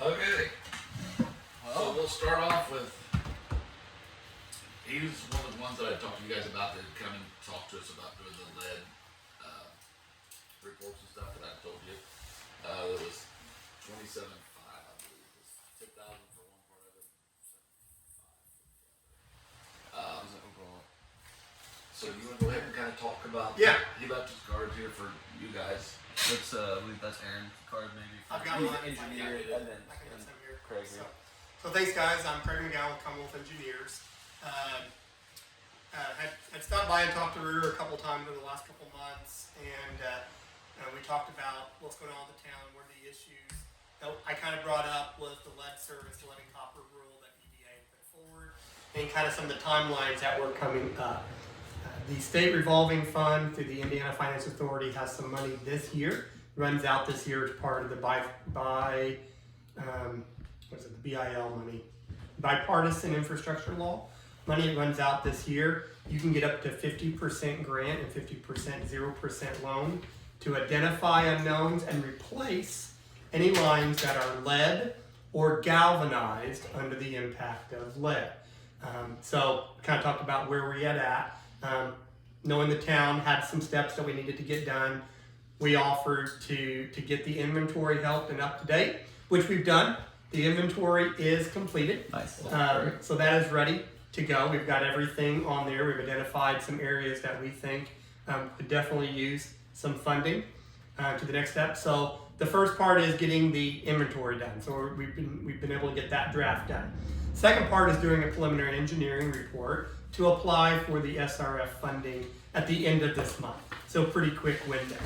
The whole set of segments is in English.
Okay, so we'll start off with, he was one of the ones that I talked to you guys about that come and talk to us about doing the lead reports and stuff that I told you. It was 27.5, I believe. It was 10,000 for one part of it. 7,500 for the other. So you want to go ahead and kind of talk about? Yeah. He left his cards here for you guys. Let's leave that's Aaron's card maybe. I've got He's mine. engineer and then I can get some here. Craig here. So thanks, guys. I'm Craig McGowan with Commonwealth Engineers. Had stopped by and talked to Ruger a couple times over the last couple months, and we talked about what's going on in the town, what are the issues. I kind of brought up was the lead service, the lead and copper rule that EDA put forward, and kind of some of the timelines that were coming up. The state revolving fund through the Indiana Finance Authority has some money this year, runs out this year as part of the the BIL money, bipartisan infrastructure law. Money runs out this year. You can get up to 50% grant and 50% 0% loan to identify unknowns and replace any lines that are lead or galvanized under the impact of lead. So kind of talked about where we're at. Knowing the town had some steps that we needed to get done, we offered to get the inventory helped and up to date, which we've done. The inventory is completed. Nice. So that is ready to go. We've got everything on there. We've identified some areas that we think could definitely use some funding to the next step. So the first part is getting the inventory done. So we've been able to get that draft done. Second part is doing a preliminary engineering report to apply for the SRF funding at the end of this month. So pretty quick window.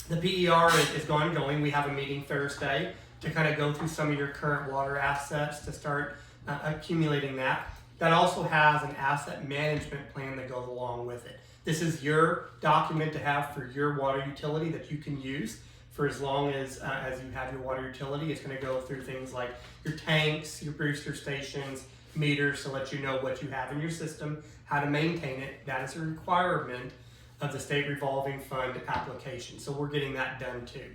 The PER is ongoing. We have a meeting Thursday to kind of go through some of your current water assets to start accumulating that. That also has an asset management plan that goes along with it. This is your document to have for your water utility that you can use for as long as you have your water utility. It's going to go through things like your tanks, your booster stations, meters to let you know what you have in your system, how to maintain it. That is a requirement of the state revolving fund application. So we're getting that done too.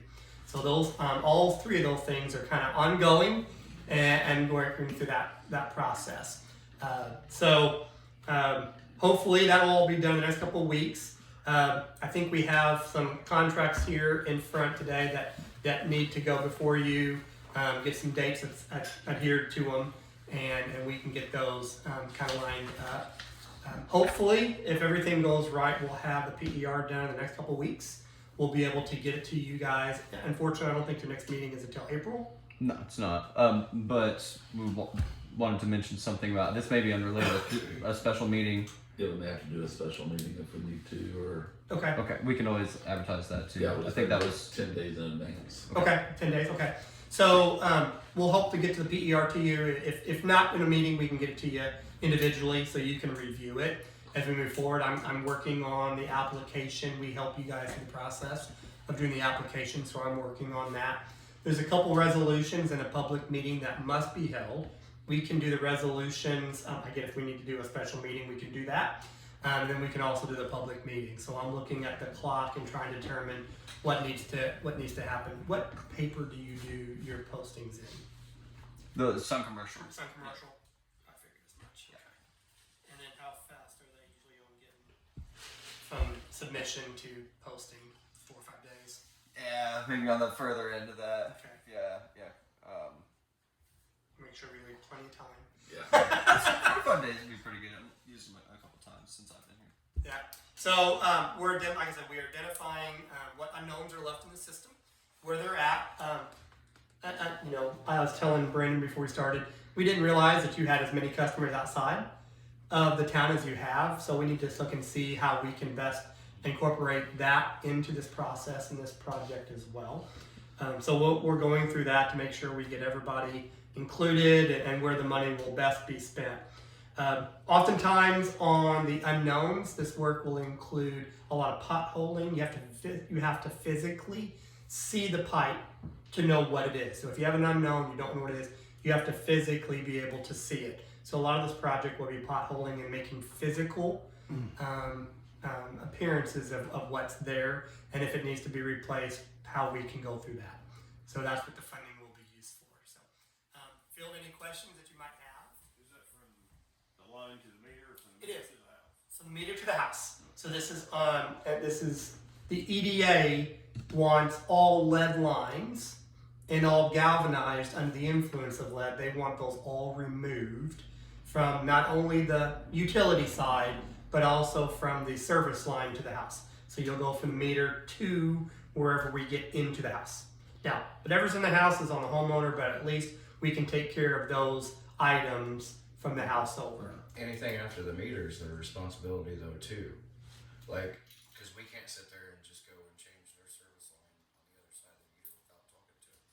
So those, all three of those things are kind of ongoing and working through that process. Hopefully that'll all be done in the next couple of weeks. I think we have some contracts here in front today that need to go before you, get some dates adhered to them, and we can get those kind of lined up. Hopefully, if everything goes right, we'll have the PER done in the next couple of weeks. We'll be able to get it to you guys. Unfortunately, I don't think the next meeting is until April. No, it's not. But we wanted to mention something about this. May be unrelated. A special meeting. Yeah, we may have to do a special meeting if we need to, or Okay. Okay, we can always advertise that too. yeah, I think that was 10 days in advance. Okay, 10 days, okay. So we'll hope to get to the PER to you. If not in a meeting, we can get it to you individually so you can review it as we move forward. I'm working on the application. We help you guys in the process of doing the application, so I'm working on that. There's a couple resolutions in a public meeting that must be held. We can do the resolutions. Again, if we need to do a special meeting, we can do that. And then we can also do the public meeting. So I'm looking at the clock and trying to determine what needs to happen. What paper do you do your postings in? the Sun Commercial. Sun Commercial. I figured as much. Yeah. And then how fast are they usually on getting from submission to posting? 4 or 5 days. Yeah, maybe on the further end of that. Okay. Yeah. Make sure we leave plenty of time. Yeah. 45 days would be pretty good. I've used them a couple times since I've been here. Yeah. So like I said, we are identifying what unknowns are left in the system, where they're at. I was telling Brandon before we started, we didn't realize that you had as many customers outside of the town as you have. So we need to look and see how we can best incorporate that into this process and this project as well. So we're going through that to make sure we get everybody included and where the money will best be spent. Oftentimes on the unknowns, this work will include a lot of potholing. You have to physically see the pipe to know what it is. So if you have an unknown, you don't know what it is, you have to physically be able to see it. So a lot of this project will be potholing and making physical appearances of what's there, and if it needs to be replaced, how we can go through that. So that's what the funding will questions that you might have. Is that from the line to the meter or from the It meter is. to the house? So the meter to the house. So this is the EDA wants all lead lines and all galvanized under the influence of lead. They want those all removed from not only the utility side, but also from the service line to the house. So you'll go from the meter to wherever we get into the house. Now, whatever's in the house is on the homeowner, but at least we can take care of those items from the house over. Anything after the meter is their responsibility though too. Like, because we can't sit there and just go and change their service line on the other side of the meter without talking to them.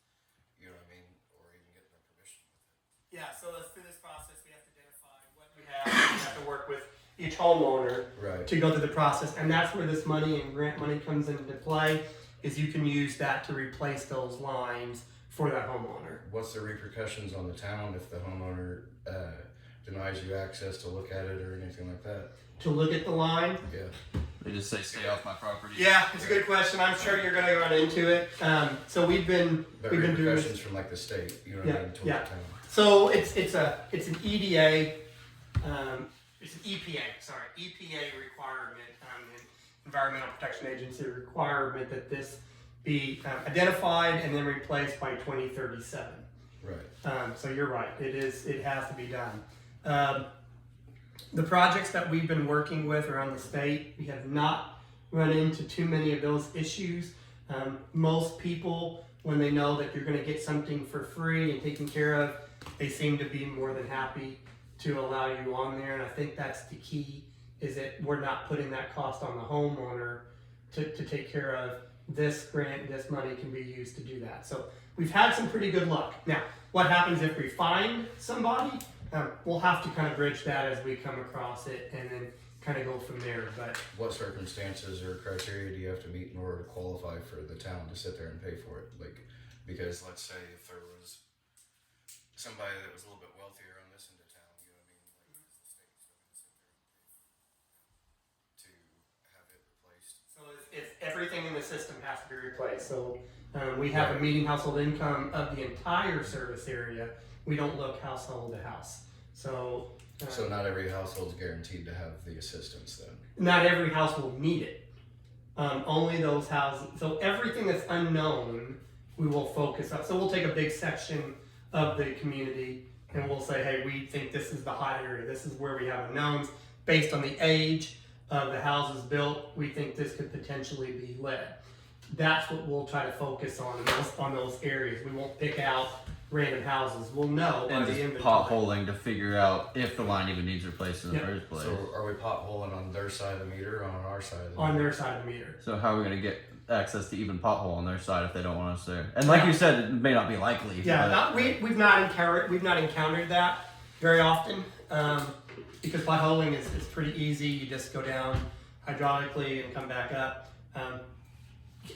You know what I mean? Or even getting their permission with it. Yeah, so through this process, we have to identify what we have. We have to work with each homeowner Right. to go through the process, and that's where this money and grant money comes into play. Is you can use that to replace those lines for that homeowner. What's the repercussions on the town if the homeowner denies you access to look at it or anything like that? To look at the line. Yeah. They just say, stay off my property. Yeah, it's a good question. I'm sure you're going to run into it. So we've been But doing this. repercussions from like the state, you know what I mean, towards Yeah. the town. So it's an EDA, it's an EPA requirement, Environmental Protection Agency requirement that this be identified and then replaced by 2037. Right. So you're right. It has to be done. The projects that we've been working with around the state, we have not run into too many of those issues. Most people, when they know that you're going to get something for free and taken care of, they seem to be more than happy to allow you on there. And I think that's the key, is that we're not putting that cost on the homeowner to take care of. This grant, this money can be used to do that. So we've had some pretty good luck. Now, what happens if we find somebody? We'll have to kind of bridge that as we come across it and then kind of go from there. But What circumstances or criteria do you have to meet in order to qualify for the town to sit there and pay for it? Like, because let's say if there was somebody that was a little bit wealthier on this end of town, you know what I mean? Like, is the state still gonna sit there and pay to have it replaced? so it's everything in the system has to be replaced. So we have a median household income of the entire service area. We don't look household to house. So So not every household's guaranteed to have the assistance then. not every house will need it. Only those houses. So everything that's unknown, we will focus on. So we'll take a big section of the community and we'll say, hey, we think this is the hot area. This is where we have unknowns. Based on the age of the houses built, we think this could potentially be lead. That's what we'll try to focus on those areas. We won't pick out random houses. We'll know by And the just inventory. potholing to figure out if the line even needs replaced in the Yeah. first place. So are we potholing on their side of the meter or on our side of the On meter? their side of the meter. So how are we going to get access to even pothole on their side if they don't want us there? And like Yeah. you said, it may not be likely. Yeah, but- we've not encountered that very often because potholing is pretty easy. You just go down hydraulically and come back up.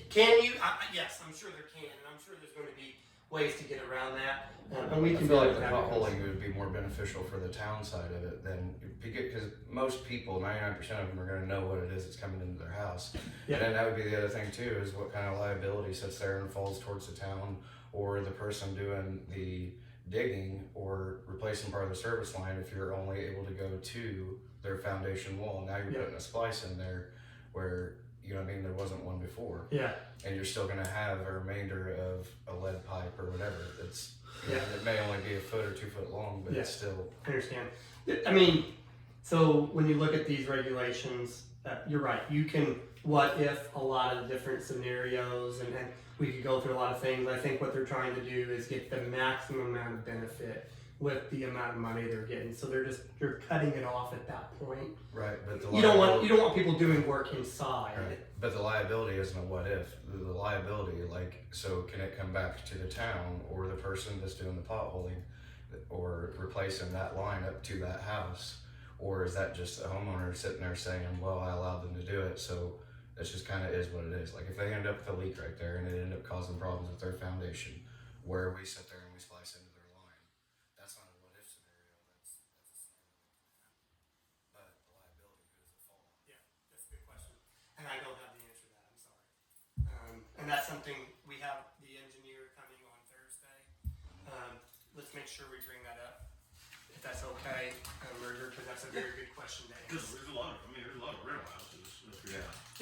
Can you? Yes, I'm sure there can, and I'm sure there's going to be ways to get around that, and we I can feel do like it. the potholing would be more beneficial for the town side of it than, because most people, 99% of them are gonna know what it is that's coming into their house. Yeah. And then that would be the other thing too, is what kind of liability sits there and falls towards the town or the person doing the digging or replacing part of the service line if you're only able to go to their foundation wall. Now you're Yeah. putting a splice in there where, you know what I mean, there wasn't one before. Yeah, And you're still gonna have a remainder of a lead pipe or whatever. It's, you know, Yeah. it may only be a foot or 2 foot long, but Yeah. it's still. I understand. I mean, so when you look at these regulations, you're right. You can what if a lot of different scenarios, and we could go through a lot of things. I think what they're trying to do is get the maximum amount of benefit with the amount of money they're getting. So they're cutting it off at that point. Right, but the You don't want people doing work inside. Right. But the liability isn't a what if. The liability, like, so can it come back to the town or the person that's doing the potholing or replacing that line up to that house? Or is that just a homeowner sitting there saying, well, I allowed them to do it, so it just kind of is what it is. Like if they end up with a leak right there and it ended up causing problems with their foundation, where we sit there and we splice into their line, that's not a what if scenario. That's a scenario that can happen. But the liability, who does it fall on? Yeah, that's a good question. And I don't have the answer to that, I'm sorry. And that's something, we have the engineer coming on Thursday. Let's make sure we bring that up. if that's okay, Merger, because that's a very good question to Cause answer. there's a lot of, there's a lot of rental houses.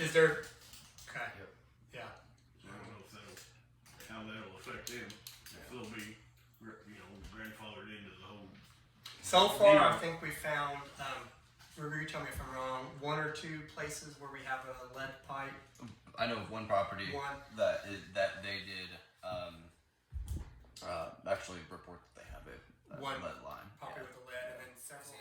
Is there, okay, Yep. yeah. So I don't know if how that'll affect them, if they'll be, grandfathered into the whole. So far, I think we found, Merger, you tell me if I'm wrong, 1 or 2 places where we have a lead pipe. I know of one property One. that they did actually report that they have a One lead line. Property Yeah. with the lead, and then several.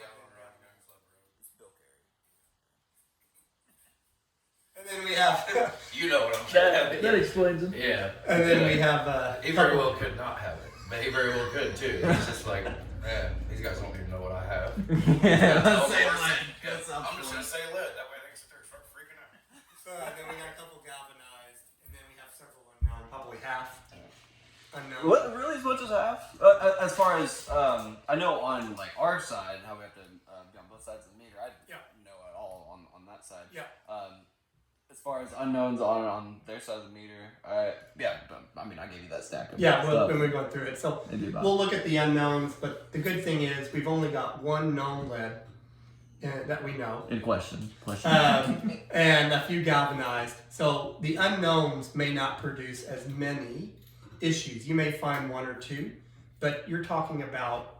And then we have, You know what I'm saying? That explains it. Yeah. and then we have, He very well could not have it, but he very well could too. It's just like, man, these guys don't even know what I have. Yeah. I'm just gonna say lead. That way they can sit there and start freaking out. then we got a couple galvanized, and then we have several unknown, probably half unknown. What, really, as much as half? As far as I know on like our side, how we have to be on both sides of the meter. I Yeah. know at all on that side. Yeah. As far as unknowns on their side of the meter, yeah. But, I mean, I gave you that stack of Yeah, stuff. when we went through it. So Maybe about- we'll look at the unknowns, but the good thing is we've only got one known lead that we know. In question. And a few galvanized. So the unknowns may not produce as many issues. You may find 1 or 2, but you're talking about,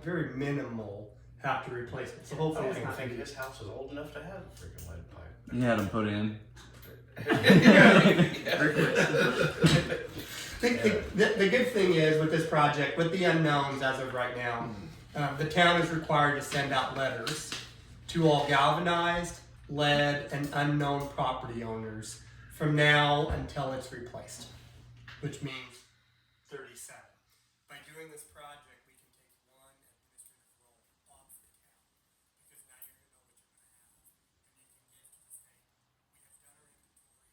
very minimal have to replace it. So I hopefully don't it's even not think going to his house is old enough to have a freaking lead pipe. You had them put in. The good thing is with this project, with the unknowns as of right now, the town is required to send out letters to all galvanized, lead, and unknown property owners from now until it's replaced, which means 37. By doing this project, we can take one administrative role off the town because now you're going to know what you're going to have, and you can give to the state. We have done our inventory.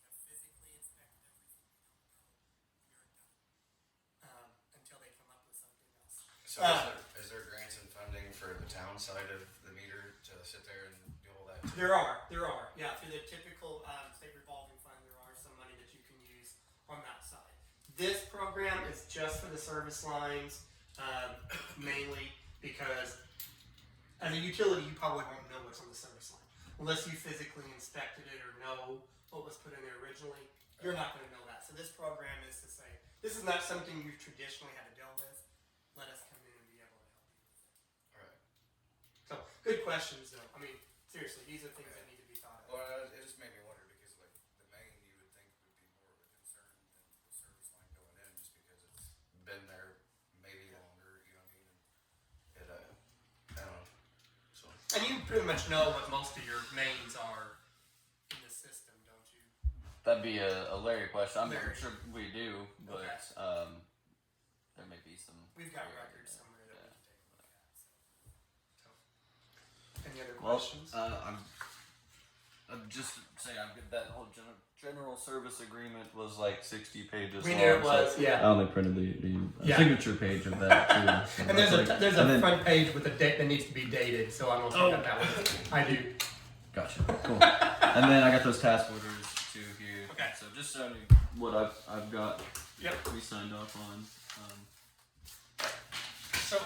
We have physically inspected everything. We don't know. We are done until they come up with something else. So is there grants and funding for the town side of the meter to sit there and do all that? There are. Yeah, through the typical state revolving fund, there are some money that you can use on that side. This program is just for the service lines, mainly because as a utility, you probably won't know what's on the service line unless you physically inspected it or know what was put in there originally. You're not going to know that. So this program is to say this is not something you've traditionally had to deal with. Let us come in and be able to help you with it. Alright. So good questions, though. I mean, seriously, these are things that need to be thought of. Well, it just made me wonder because like the main you would think would be more of a concern than the service line going in just because it's been there maybe longer, you know what I mean? And I don't know. So And you pretty much know what most of your mains are in the system, don't you? That'd be a Larry question. I'm Larry. sure we do, but Okay. there may be some. We've got area records there. somewhere that Yeah. we can take a look at. So. Any other Well, questions? I'm just saying, I'm good. That whole general service agreement was like 60 pages We long. knew it so was, yeah. I only printed the Yeah. signature page of that too. So And there's that's a like- there's and a then- front page with a date that needs to be dated, so I don't know if you got that one. I do. Gotcha. Cool. And then I got those task orders too here. Okay. So just showing you what I've got. Yep. We signed off on. So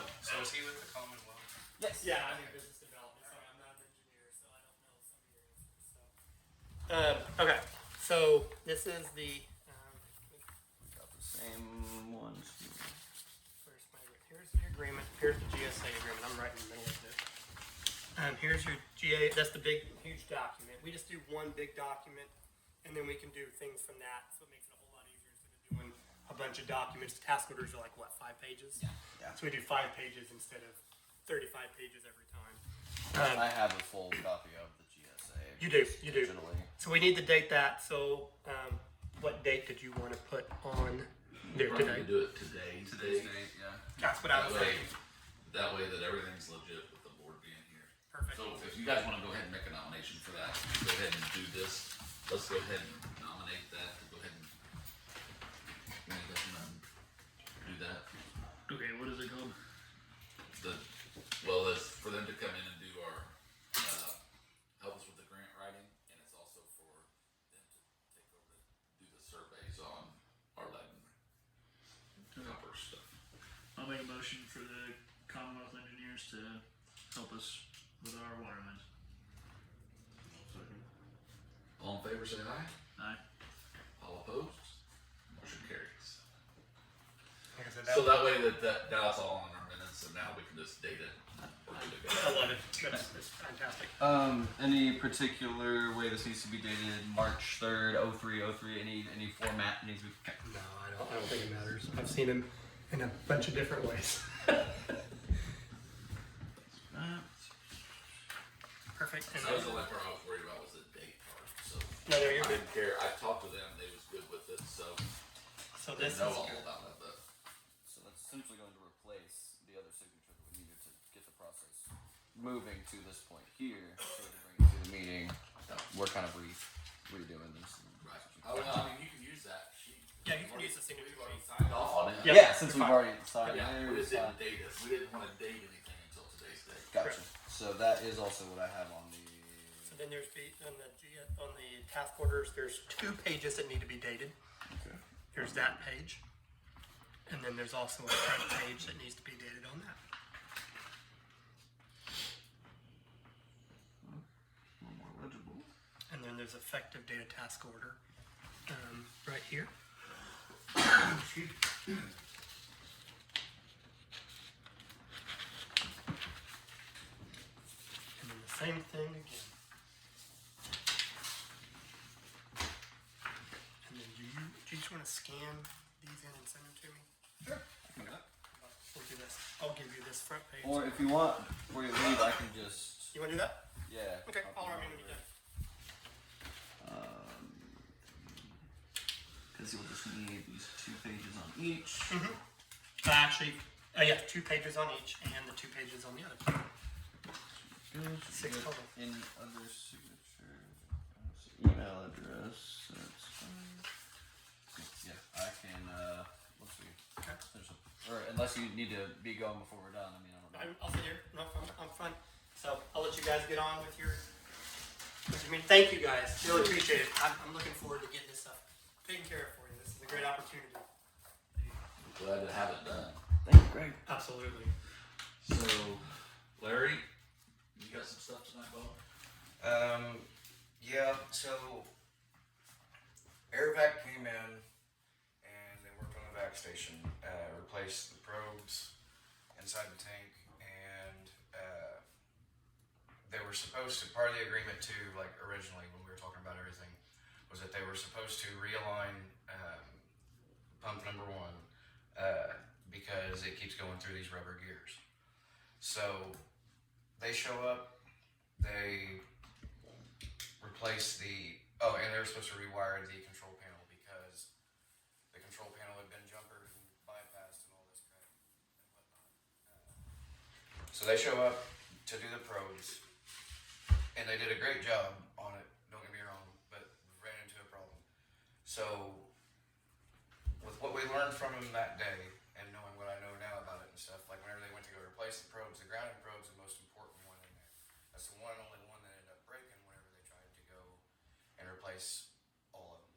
is he with the Commonwealth? Yes. yeah, I do business development. Sorry, I'm not an engineer, so I don't know some of your answers. So. Okay. So this is the. Got the same ones. Here's the agreement. Here's the GSA agreement. I'm right in the middle of this. Here's your GA. That's the big, huge document. We just do one big document, and then we can do things from that. So it makes it a whole lot easier instead of doing a bunch of documents. Task orders are like what, 5 pages? Yeah. So we do 5 pages instead of 35 pages every time. I have a full copy of the GSA. You do. Digitally. So we need to date that. So what date did you want to put on there today? Probably do it today. Today's date, yeah. That's what I was saying. That way that everything's legit with the board being here. Perfect. So if you guys wanna go ahead and make a nomination for that, go ahead and do this. Let's go ahead and nominate that, go ahead and do that. Okay, what is it called? Well, it's for them to come in and do our, help us with the grant writing, and it's also for them to take over, do the surveys on our lead and copper stuff. I'll make a motion for the Commonwealth Engineers to help us with our water lines. Second. All in favor, say aye. Aye. All opposed? Motion carries. Like I said, So that way that now it's all on our minutes, and now we can just date it. We're good to go. I love it. That's fantastic. Any particular way this needs to be dated? March 3rd, 0303. Any format needs to be. Okay. No, I don't think it matters. I've seen him in a bunch of different ways. Perfect. And That was the only part I was worried about was the date part. So no, you're I good. didn't care. I talked to them; they was good with it. So So they this know is all good. about it. But So that's essentially going to replace the other signature that we needed to get the process moving to this point here. So to bring it to the meeting, we're kind of redoing this. right. I mean, you can use that sheet. Yeah, you can use the signature We've already sheet. signed off on it. Yep. Yeah, since You're we've fine. already signed Yeah, there, we we just didn't signed. date it. We didn't want to date anything until today's date. Gotcha. So that is also what I have on the. So then there's on the task orders. There's 2 pages that need to be dated. Okay. There's that page, and then there's also a front page that needs to be dated on that. A little more legible. And then there's effective data task order right here. And then the same thing again. And then do you just want to scan these in and send them to me? Sure. We'll do this. I'll give you this front page. Or if you want, before you leave, I can just. You want to do that? Yeah. Okay, I'll holler at put me it when you're done. Because you'll just need these 2 pages on each. Actually, yeah, 2 pages on each and the 2 pages on the other. Good. 6 total. Any other signature? Email address. That's fine. Yeah, I can. Once we Okay. finish up, or unless you need to be going before we're done. I mean, I don't know. I'll sit here. No, I'm fine. So I'll let you guys get on with your. I mean, thank you guys. Really appreciate it. I'm looking forward to getting this stuff taken care of for you. This is a great opportunity. Glad to have it done. Thank you, Greg. Absolutely. So, Larry, you got some stuff tonight, Bo? Yeah, so Airvac came in and they worked on the vac station, replaced the probes inside the tank, and they were supposed to, part of the agreement too, like originally when we were talking about everything, was that they were supposed to realign pump number 1 because it keeps going through these rubber gears. So they show up, they replace and they were supposed to rewire the control panel because the control panel had been jumpered and bypassed and all this crap and whatnot. So they show up to do the probes, and they did a great job on it, don't get me wrong, but we ran into a problem. So with what we learned from them that day, and knowing what I know now about it and stuff, like whenever they went to go replace the probes, the grounding probe's the most important one in there. That's the one and only one that ended up breaking whenever they tried to go and replace all of them.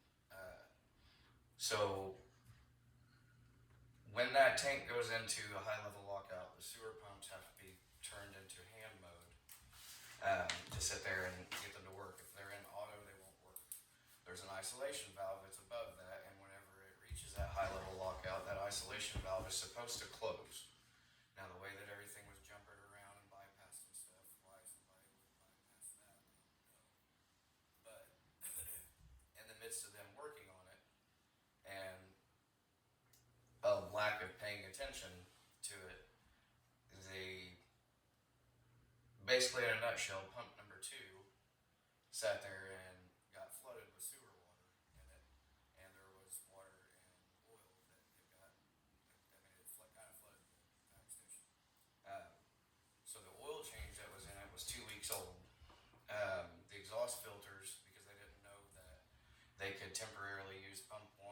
So when that tank goes into a high level lockout, the sewer pumps have to be turned into hand mode to sit there and get them to work. If they're in auto, they won't work. There's an isolation valve that's above that, and whenever it reaches that high level lockout, that isolation valve is supposed to close. Now the way that everything was jumpered around and bypassed and stuff, why somebody would bypass that, I don't know. But in the midst of them working on it and a lack of paying attention to it, they basically, in a nutshell, pump number 2 sat there and got flooded with sewer water in it, and there was water and oil that it got. Kind of flooded the vac station. So the oil change that was in it was 2 weeks old. The exhaust filters, because they didn't know that they could temporarily use pump 1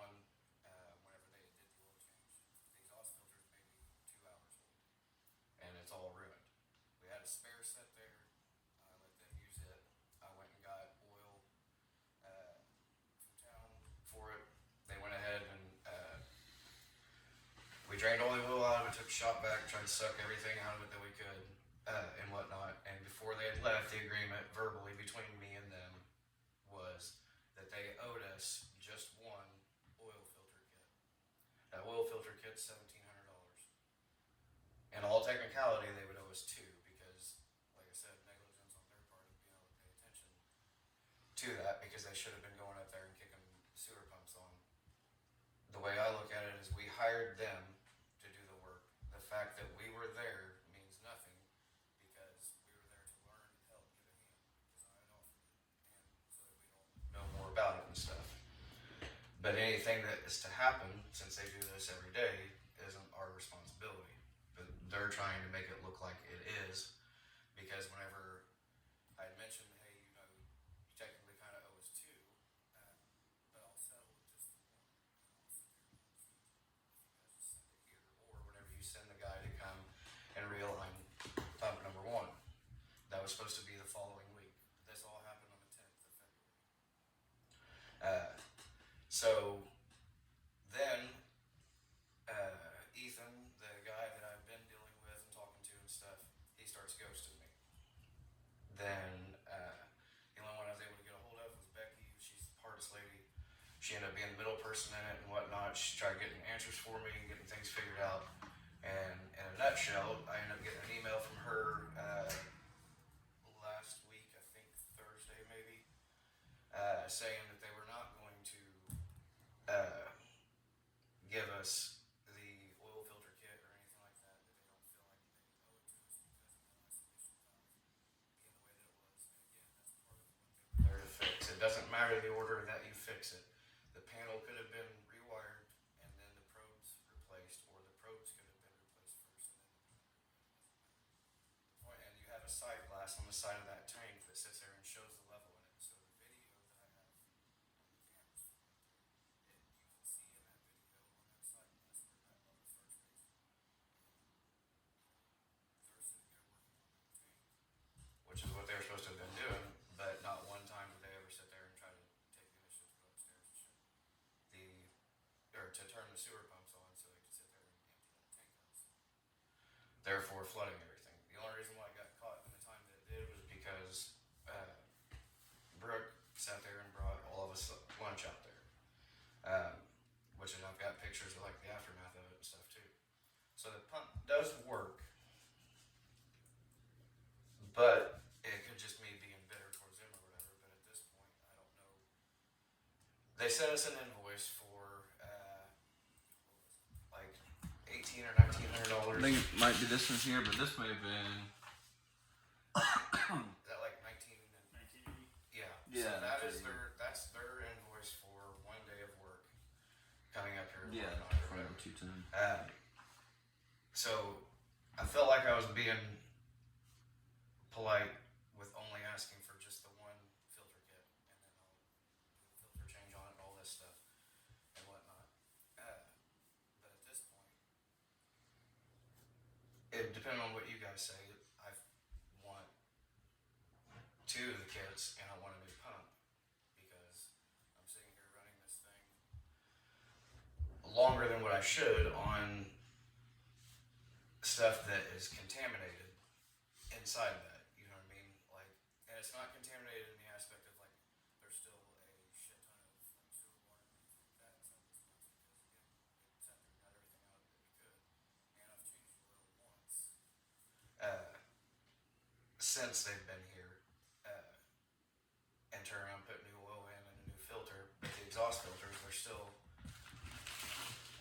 whenever they did the oil change. The exhaust filters may be 2 hours old, and it's all ruined. We had a spare set there. I let them use it. I went and got oil shot back, tried to suck everything out of it that we could, and whatnot. And before they had left, the agreement verbally between me and them was that they owed us just one oil filter kit. That oil filter kit's $1,700. In all technicality, they would owe us two because, like I said, negligence on their part of being able to pay attention to that because they should have been going up there and kicking sewer pumps on. The way I look at it is we hired them to do the work. The fact that we were there means nothing because we were there to learn and help give a hand because I had offered it and so that we don't know more about it and stuff. But anything that is to happen, since they do this every day, isn't our responsibility. But they're trying to make it look like it is because whenever I had mentioned, hey, you know, you technically kind of owe us two, but I'll settle with just the one. And I'll sit there and I'll see if you guys just send it here. Or whenever you send the guy to come and realign pump number one. That was supposed to be the following week. This all happened on the 10th of February. So then Ethan, the guy that I've been dealing with and talking to and stuff, he starts ghosting me. Then the only one I was able to get a hold of was Becky. She's the hardest lady. She ended up being the middle person in it and whatnot. She tried getting answers for me and getting things figured out. And in a nutshell, I ended up getting an email from her last week, I think Thursday maybe, saying that they were not going to give us the oil filter kit or anything like that, that they don't feel like they owe it to us because of the isolation valve being the way that it was. And again, that's part of what they were there to fix. It doesn't matter the order that you fix it. The panel could have been rewired and then the probes replaced, or the probes could have been replaced first and then the panel rewired. And you have a side glass on the side of that tank that sits there and shows the level in it. So the video that I have on the cameras from right there, you can see in that video on that side glass where that level starts raising. They're sitting there working on that tank, which is what they were supposed to have been doing, but not one time did they ever sit there and try to take the initiative to go upstairs and shut or to turn the sewer pumps on so they could sit there and empty that tank out. Therefore flooding everything. The only reason why I got caught in the time that it did was because Brooke sat there and brought all of us lunch out there. Which and I've got pictures of like the aftermath of it and stuff too. So the pump does work, but it could just me being bitter towards them or whatever. But at this point, I don't know. They sent us an invoice for like $1,800 or $1,900. I think it might be this one here, but this may have been. Is that like 19? 1980. Yeah. Yeah, So that's that's their invoice for 1 day of work coming up here. Yeah, or from whatever. 210. So I felt like I was being polite with only asking for just the one filter kit, and then I'll do a filter change on it and all this stuff and whatnot. But at this point, it depending on what you guys say, I want two of the kits and I want a new pump because I'm sitting here running this thing longer than what I should on stuff that is contaminated inside that, you know what I mean? Like, and it's not contaminated in the aspect of like there's still a shit ton of like sewer water and everything like that inside this place because again, we sat there and got everything out of it that we could, and I've changed the oil once since they've been here, and turned around, put new oil in and a new filter, but the exhaust filters are still,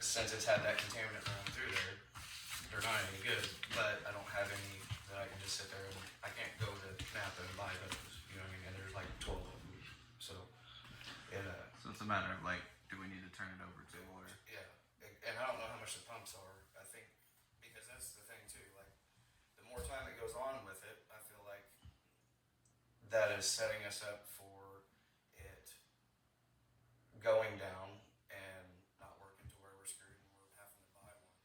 since it's had that contaminant running through there, they're not any good, but I don't have any that I can just sit there and I can't go to Napa and buy those, you know what I mean? And there's like 12 of them. So, So it's a matter of like, do we need to turn it over to or? yeah. And I don't know how much the pumps are. I think, because that's the thing too, like, the more time that goes on with it, I feel like that is setting us up for it going down and not working to where we're screwed and we're having to buy one.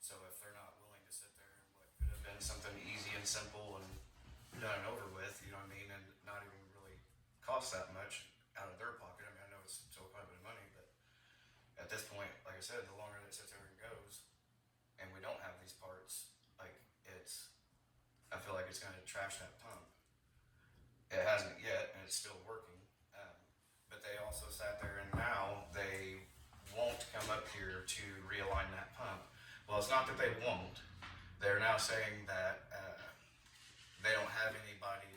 So if they're not willing to sit there and what could have been something easy and simple and done and over with, you know what I mean, and not even really cost that much out of their pocket. I mean, I know it's still quite a bit of money, but at this point, like I said, the longer that sits there and goes, and we don't have these trash that pump. It hasn't yet, and it's still working. But they also sat there, and now they won't come up here to realign that pump. Well, it's not that they won't. They're now saying that they don't have anybody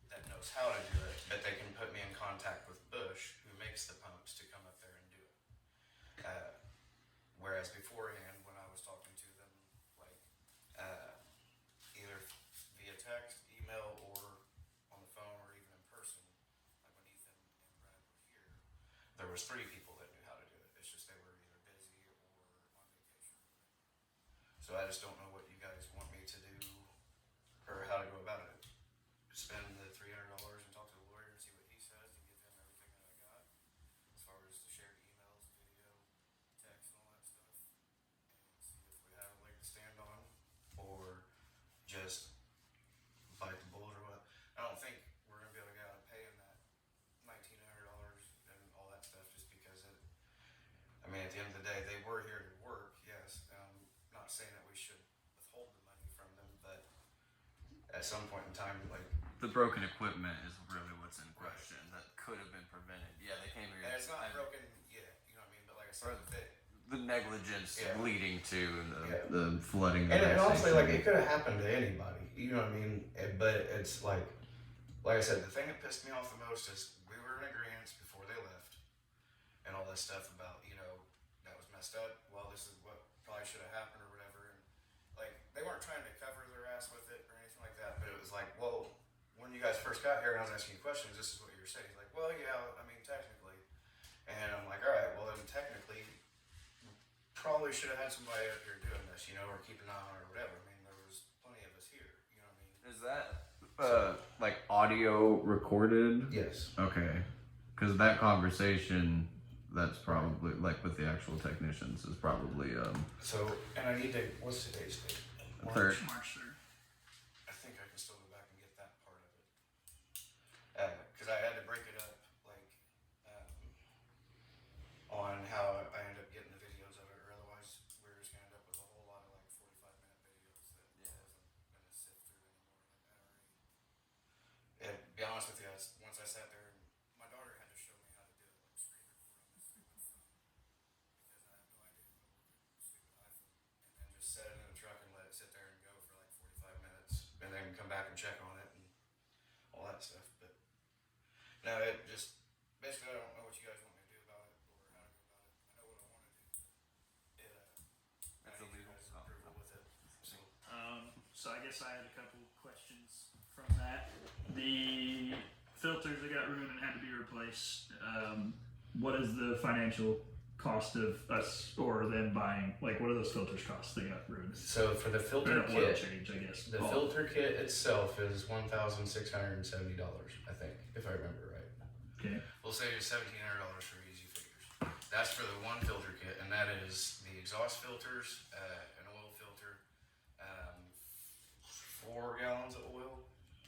that knows how to do it, but they can put me in contact with Bush, who makes the pumps, to come up there and do it. Whereas beforehand, when I was talking to them, like either via text, email, or on the phone, or even in person, like when Ethan and Brad were here, there was 3 people that knew how to do it. It's just they were either busy or on vacation. So I just don't know what you guys want me to do or how to go about it. Spend the $300 and talk to the lawyer and see what he says to give him everything that I got, as far as the shared emails, video, text, and all that stuff, and see if we have a leg to stand on, or just bite the bullet or what. I don't think we're gonna be able to get out of paying that $1,900 and all that stuff, just because it. I mean, at the end of the day, they were here to work. Yes, not saying that we should withhold the money from them, but at some point in time, like. The broken equipment is really what's in question. That could have been prevented. Yeah, they came here. And it's not broken yet, you know what I mean? But like I said, The negligence Yeah. leading to Yeah. the flooding. and honestly, like, it could have happened to anybody, you know what I mean? But it's like I said, the thing that pissed me off the most is we were in agreement before they left, and all this stuff about, that was messed up. Well, this is what probably should have happened or whatever. And like, they weren't trying to cover their ass with it or anything like that. But it was like, well, when you guys first got here and I was asking you questions, this is what you were saying. He's like, well, yeah, I mean, technically. And I'm like, all right, well, then technically, probably should have had somebody up here doing this, or keep an eye on it or whatever. I mean, there was plenty of us here, you know what I mean? Is that like audio recorded? Yes. Okay, because that conversation, that's probably like with the actual technicians, is probably So, and I need to, what's today's date? third. March 3rd. I think I can still go back and get that part of it. Because I had to break it up, like, on how I ended up getting the videos of it, or otherwise we're just going to end up with a whole lot of, like, 45-minute videos that I wasn't going to sift through anymore. And to be honest with you, once I sat there, and my daughter had to show me how to do it, like, screen record on this stupid phone, because I have no idea how to work a stupid iPhone. And then just set it in the truck and let it sit there and go for like 45 minutes, and then come back and check on it and all that stuff. But no, it just basically, I don't know what you guys want me to do about it or how to go about it. I know what I want to do. But I It's need you illegal. guys' approval with it. So So I guess I had a couple questions from that. The filters that got ruined and had to be replaced. What is the financial cost of us or them buying? Like, what do those filters cost that got ruined? So for the Or filter an oil kit, change, I guess. the filter kit itself is $1,670, I think, if I remember right. Okay. We'll say it's $1,700 for easy figures. That's for the one filter kit, and that is the exhaust filters, an oil filter, 4 gallons of oil,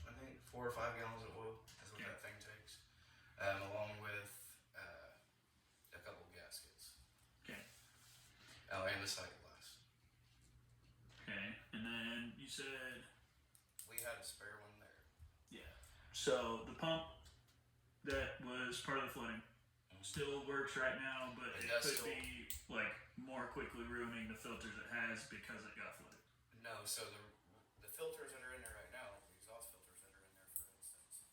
I think, 4 or 5 gallons of oil is what that thing takes, along with a couple gaskets. Okay. Oh, and the sight glass. Okay. And then you said, We had a spare one there. yeah. So the pump that was part of the flooding still works right now, but It it does could still- be like more quickly ruining the filters it has because it got flooded. No, so the filters that are in there right now, like the exhaust filters that are in there, for instance,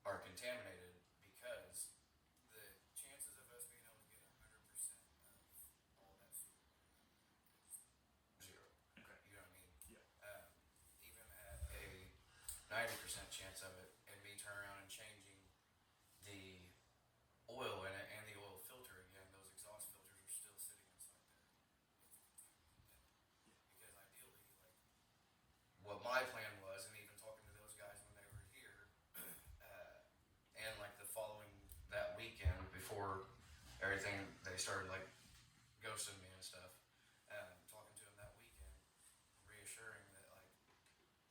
are contaminated because the chances of us being able to get 100% of all that sewer is 0. Okay. You know what I mean? Yeah. Even at a 90% chance of it, and me turn around and changing the oil in it and the oil filter again, those exhaust filters are still sitting inside there. Because ideally, like, what my plan was, and even talking to those guys when they were here, and like the following, that weekend before everything, they started like ghosting me and stuff, talking to them that weekend, reassuring that like,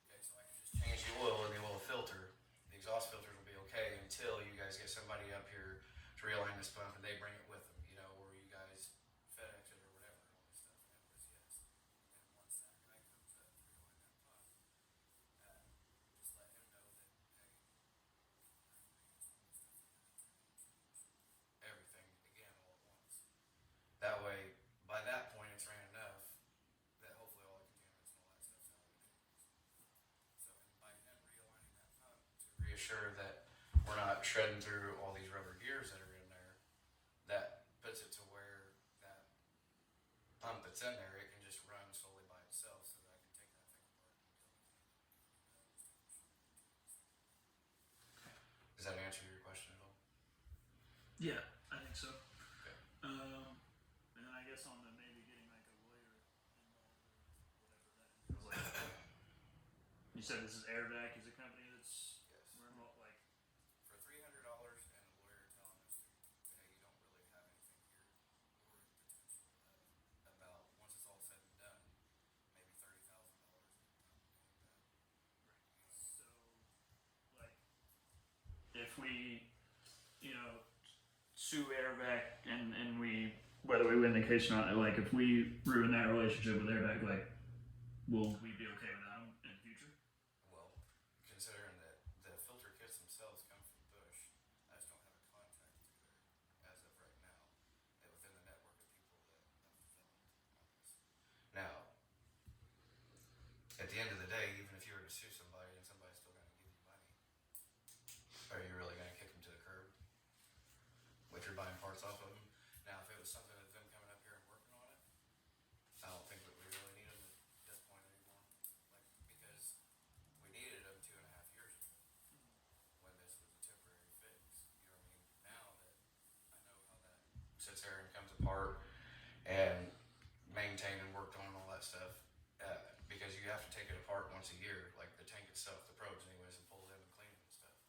okay, so I can just change the oil in the oil filter, the exhaust filters will be okay until you guys get somebody up here to realign this pump and they bring it with them, or you guys FedEx it or whatever and all this stuff. And it was yes. And then once that guy comes up to realign that pump, just let shredding through all these rubber gears that are in there, that puts it to where that pump that's in there, it can just run solely by itself, so that I can take that thing apart. Does that answer your question at all? Yeah, I think so. Okay. And then I guess on the maybe getting like a lawyer involved or whatever that feels like. You said this is Airvac is a company that's Yes. we're involved, like. For $300 and a lawyer telling us, you don't really have anything here, or the potential of about, once it's all said and done, maybe $30,000 So, like, if we, sue Airvac and we, whether we win the case or not, like, if we ruin that relationship with Airvac, like, will we be okay without them in the future? Well, considering that the filter kits themselves come from Bush, I just don't have a contact through there as of right now, within the network of people that have filmed on this. Now, at the end of the day, even if you were to sue somebody and somebody's still going to give you money, are you really going to kick them to the curb? If you're buying parts off of them? Now, if it was something of them coming up here and working on it, I don't think that we really need them at this point anymore. Like, because we needed them 2.5 years ago when this was a temporary fix. You know what I mean? Now that I know how that sits there and comes apart and maintained and worked on and all that stuff, because you have to take it apart once a year, like the tank itself, the probes anyways, and pull them and clean them and stuff.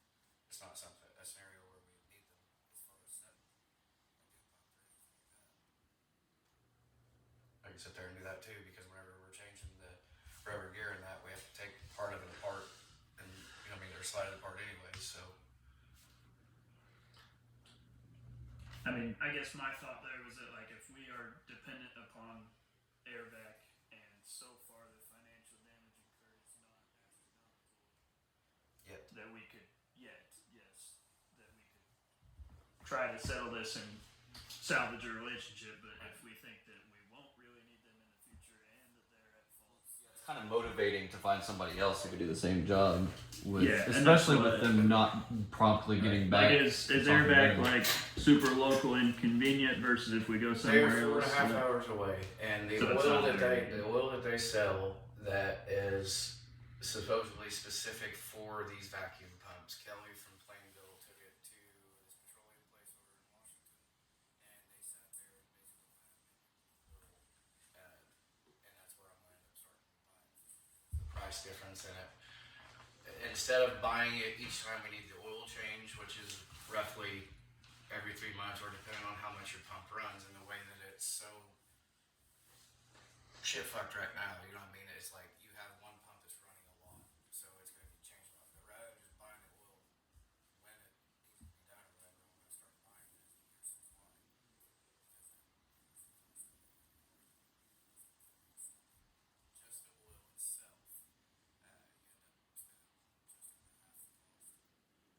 It's not something, a scenario where we need them as far as setting a new pump or anything like that. I can sit there and do that too, because whenever we're changing the rubber gear and that, we have to take part of it apart, and they're slided apart anyways. So I mean, I guess my thought there was that, like, if we are dependent upon Airvac and so far the financial damage incurred is not astronomical, yet, that we could, that we could try to settle this and salvage a relationship, but if we think that we won't really need them in the future and that they're at fault. It's kind of motivating to find somebody else who could do the same job, with, Yeah, and especially that's with them not promptly getting back. Like, is something Airvac in. like super local and convenient versus if we go they're somewhere 4.5 else? hours away, and the So it's oil not very- that they sell that is supposedly specific for these vacuum pumps. Kelly from Plainville took it to this petroleum place over in Washington, and they sat there and basically and that's where I'm gonna end up starting buying the price difference in it. Instead of buying it each time we need the oil change, which is roughly every 3 months, or depending on how much your pump runs, and the way that it's so shit fucked right now, you know what I mean? It's like you have one pump that's running a lot, so it's going to be changed off. But rather than just buying the oil when it needs to be done or whatever, I'm going to start buying it as the years go on. Just the oil itself, you end up spending just over half the cost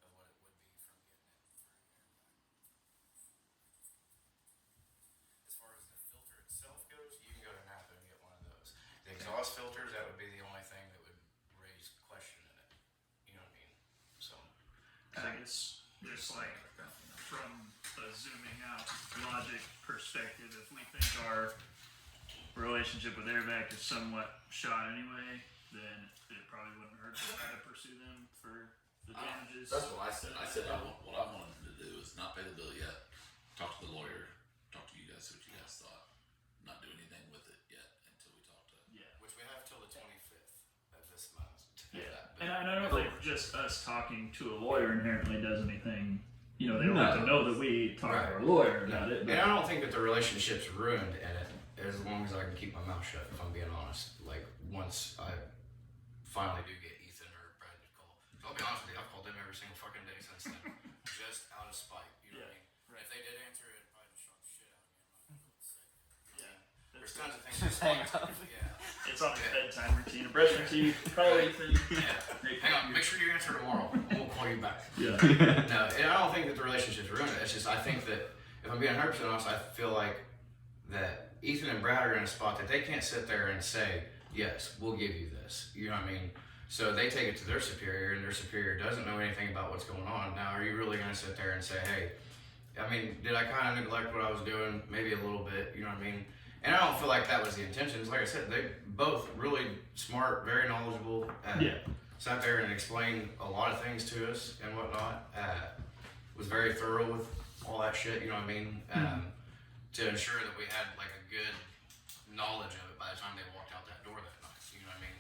of what it would be from getting it through Airvac. As far as the filter itself goes, you can go to Napa and get one of those. The exhaust filters, that would be the only thing that would raise question in it. You know what I mean? So, I guess just like from a zooming out logic perspective, if we think our relationship with Airvac is somewhat shot anyway, then it probably wouldn't hurt to try to pursue them for the damages. That's what I said. I said what I wanted them to do is not pay the bill yet. Talk to the lawyer. Talk to you guys. See what you guys thought. Not do anything with it yet until we talk to. Yeah. which we have till the 25th of this month. to do Yeah. that, but- And I don't think just us talking to a lawyer inherently does anything. They don't have to know that we talk to our lawyer about it. And I don't think that the relationship's ruined in it, as long as I can keep my mouth shut, if I'm being honest. Like, once I finally do get Ethan or Brad to call. I'll be honest with you, I've called them every single fucking day since then. Just out of spite, you know what I mean? Right. If they did answer it, it'd probably just shock the shit out of me. I'm not gonna say it. Yeah. There's tons of things. Just hang up. Yeah. It's on his bedtime routine. Brush your teeth, call Ethan. Yeah. Hang on, make sure you answer tomorrow. We'll call you back. Yeah. No, and I don't think that the relationship's ruined. It's just I think that if I'm being 100% honest, I feel like that Ethan and Brad are in a spot that they can't sit there and say, yes, we'll give you this. You know what I mean? So they take it to their superior, and their superior doesn't know anything about what's going on. Now, are you really going to sit there and say, hey, I mean, did I kind of neglect what I was doing? Maybe a little bit, you know what I mean? And I don't feel like that was the intentions. Like I said, they both really smart, very knowledgeable. Yeah. Sat there and explained a lot of things to us and whatnot. Was very thorough with all that shit, you know what I mean? To ensure that we had like a good knowledge of it by the time they walked out that door that night, you know what I mean?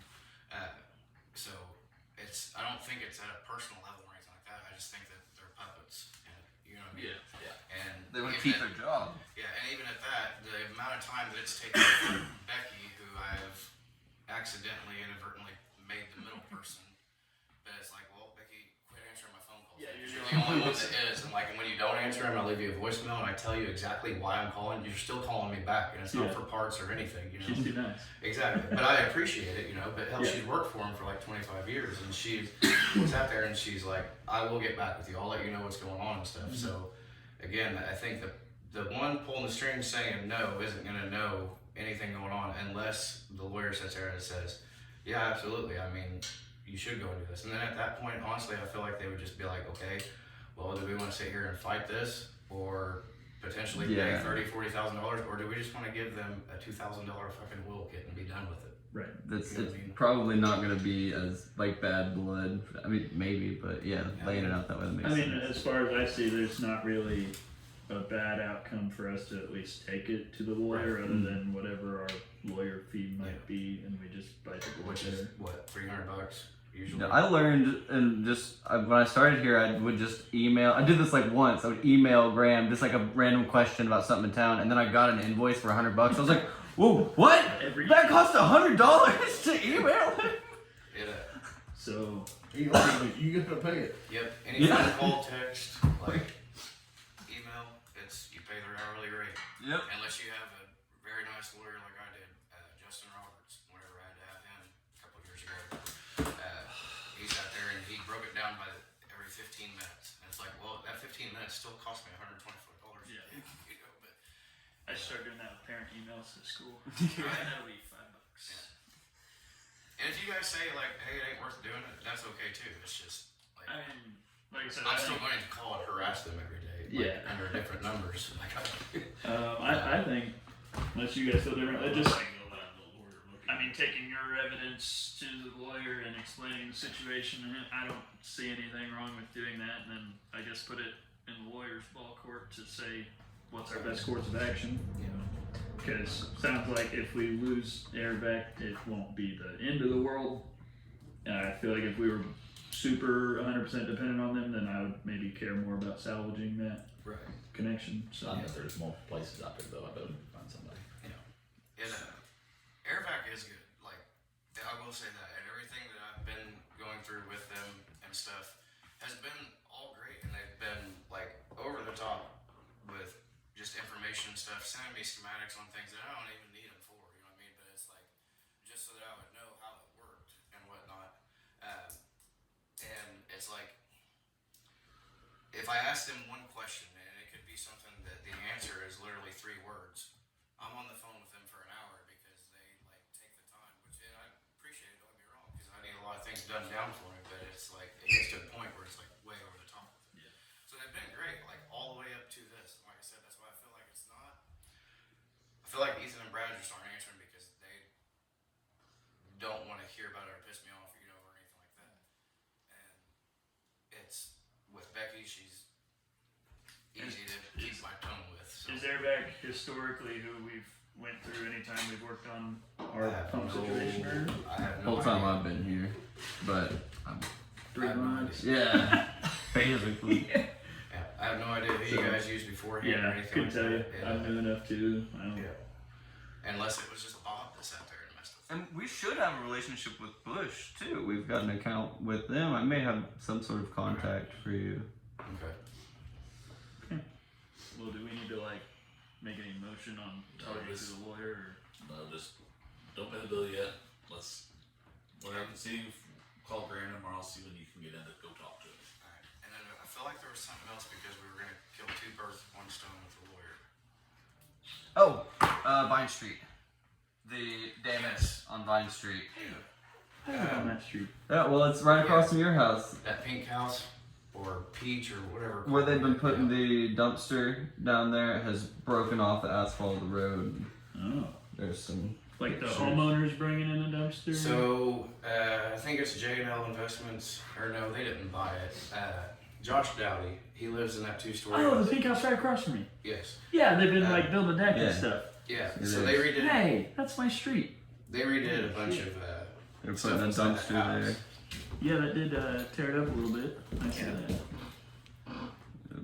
So I don't think it's at a personal level or anything like that. I just think that they're puppets, and you know what I mean? Yeah. And They want to even keep their job. yeah, and even at that, the amount of time that it's taken for Becky, who I've accidentally, inadvertently made the middle person, but it's like, well, Becky, quit answering my phone calls. Yeah, you're the only one that is, and like, and when you don't answer them, I leave you a voicemail and I tell you exactly why I'm calling. You're still calling me back, and it's not Yeah. for parts or anything, you know. She's too nice. Exactly, but I appreciate it, you know. But hell, Yeah. she's worked for him for like 25 years, and she was out there, and she's like, "I will get back with you. I'll let you know what's going on and stuff." So, again, I think the one pulling the strings saying no isn't gonna know anything going on unless the lawyer sits there and says, "Yeah, absolutely. I mean, you should go and do this." And then at that point, honestly, I feel like they would just be like, "Okay, well, do we want to sit here and fight this, or potentially pay Yeah. $30,000-$40,000, or do we just want to give them a $2,000 fucking will kit and be done with it?" Right. That's You know it's what I mean? probably not gonna be as like bad blood. I mean, maybe, but yeah, laying it out that way that makes I mean, sense. as far as I see, there's not really a bad outcome for us to at least take it to the lawyer, other than whatever our lawyer fee might be, and we just bite the bullet Which is there. what, $300 usually. Yeah, I learned, and when I started here, I would just email. I did this like once. I would email Graham just like a random question about something in town, and then I got an invoice for $100. I was like, "Whoa, what? That cost $100 to email?" So You gotta pay it. Yep. Any Yeah. phone call, text, like email, you pay their hourly rate. Yep. Unless you have a very nice lawyer like I did, Justin Roberts, whenever I had to have him a couple of years ago. He sat there and he broke it down by every 15 minutes. And it's like, well, that 15 minutes still cost me $125. Yeah. You know, but I just started doing that with parent emails at school. That'll be $5. and if you guys say like, hey, it ain't worth doing it, that's okay too. It's just like, I mean, like I said, I'm I still think, going to call and harass them every day. Yeah. Under different numbers. Like, I think, unless you guys feel different, it just, I ain't gonna let the lawyer look at I mean, taking your evidence to the lawyer and explaining the situation, I don't see anything wrong with doing that. And then I guess put it in the lawyer's ball court to say what's our best course of action. you know. Because sounds like if we lose Airback, it won't be the end of the world. I feel like if we were super 100% dependent on them, then I would maybe care more about salvaging that Right. connection. So I know there's multiple places out there though. I bet we can find somebody. Airvac is good. Like, I will say that, and everything that I've been going through with them and stuff has been all great, and they've been like over the top with just information and stuff, sending me schematics on things that I don't even need them for. You know what I mean? But it's like just so that I would know how it worked and whatnot. And it's like if I asked them one question, and it could be something that the answer is literally 3 words, I'm on the phone with them for an hour because they like take the time, which I appreciate. Don't get me wrong, because I need a lot of things done down for me. But it's like it gets to a point where it's like way over the top. Yeah. So they've been great, like all the way up to this. Like I said, that's why I feel like it's not. I feel like Ethan and Brad just aren't answering because they don't want to hear about it or piss me off, you know, or anything like that. And it's with Becky, she's easy to keep my tone with. So. is Airback historically who we've went through anytime we've worked on our I have pump no- situation? Or I have no Whole time idea. I've been here, but 3 I have no months? idea. yeah, basically. Yeah, I have no idea who you guys used beforehand or Yeah, anything couldn't like tell you. that. Yeah. I'm new enough to. I don't. Yeah. Unless it was just Bob that sat there and messed with And we should have a relationship with Bush too. We've got an account with them. I may have some sort of contact for you. it. Okay. Well, do we need to like make any motion on talking to the lawyer? No, just don't pay the bill yet. Let's whatever. See, call Brandon or I'll see when you can get in to go talk to him. Alright. And then I feel like there was something else because we were gonna kill 2 birds with 1 stone with the lawyer. Oh, Vine Street. The damage on Vine Street. Yeah. I live on that street. Yeah, well, it's right across from your house That pink house or peach or whatever. where they've been putting the dumpster down there. It has broken off the asphalt of the road. Oh. There's some. Like the Sure. homeowners bringing in a dumpster? So I think it's J&L Investments, or no, they didn't buy it. Josh Dowdy, he lives in that 2-story. Oh, the pink house right across from me. Yes. Yeah, they've been like building a deck Yeah. and stuff. Yeah. It So is. they redid. Hey, that's my street. They redid a bunch of. They're stuff putting a inside the dumpster house. there. Yeah, that did tear it up a little bit. I see Yeah. that.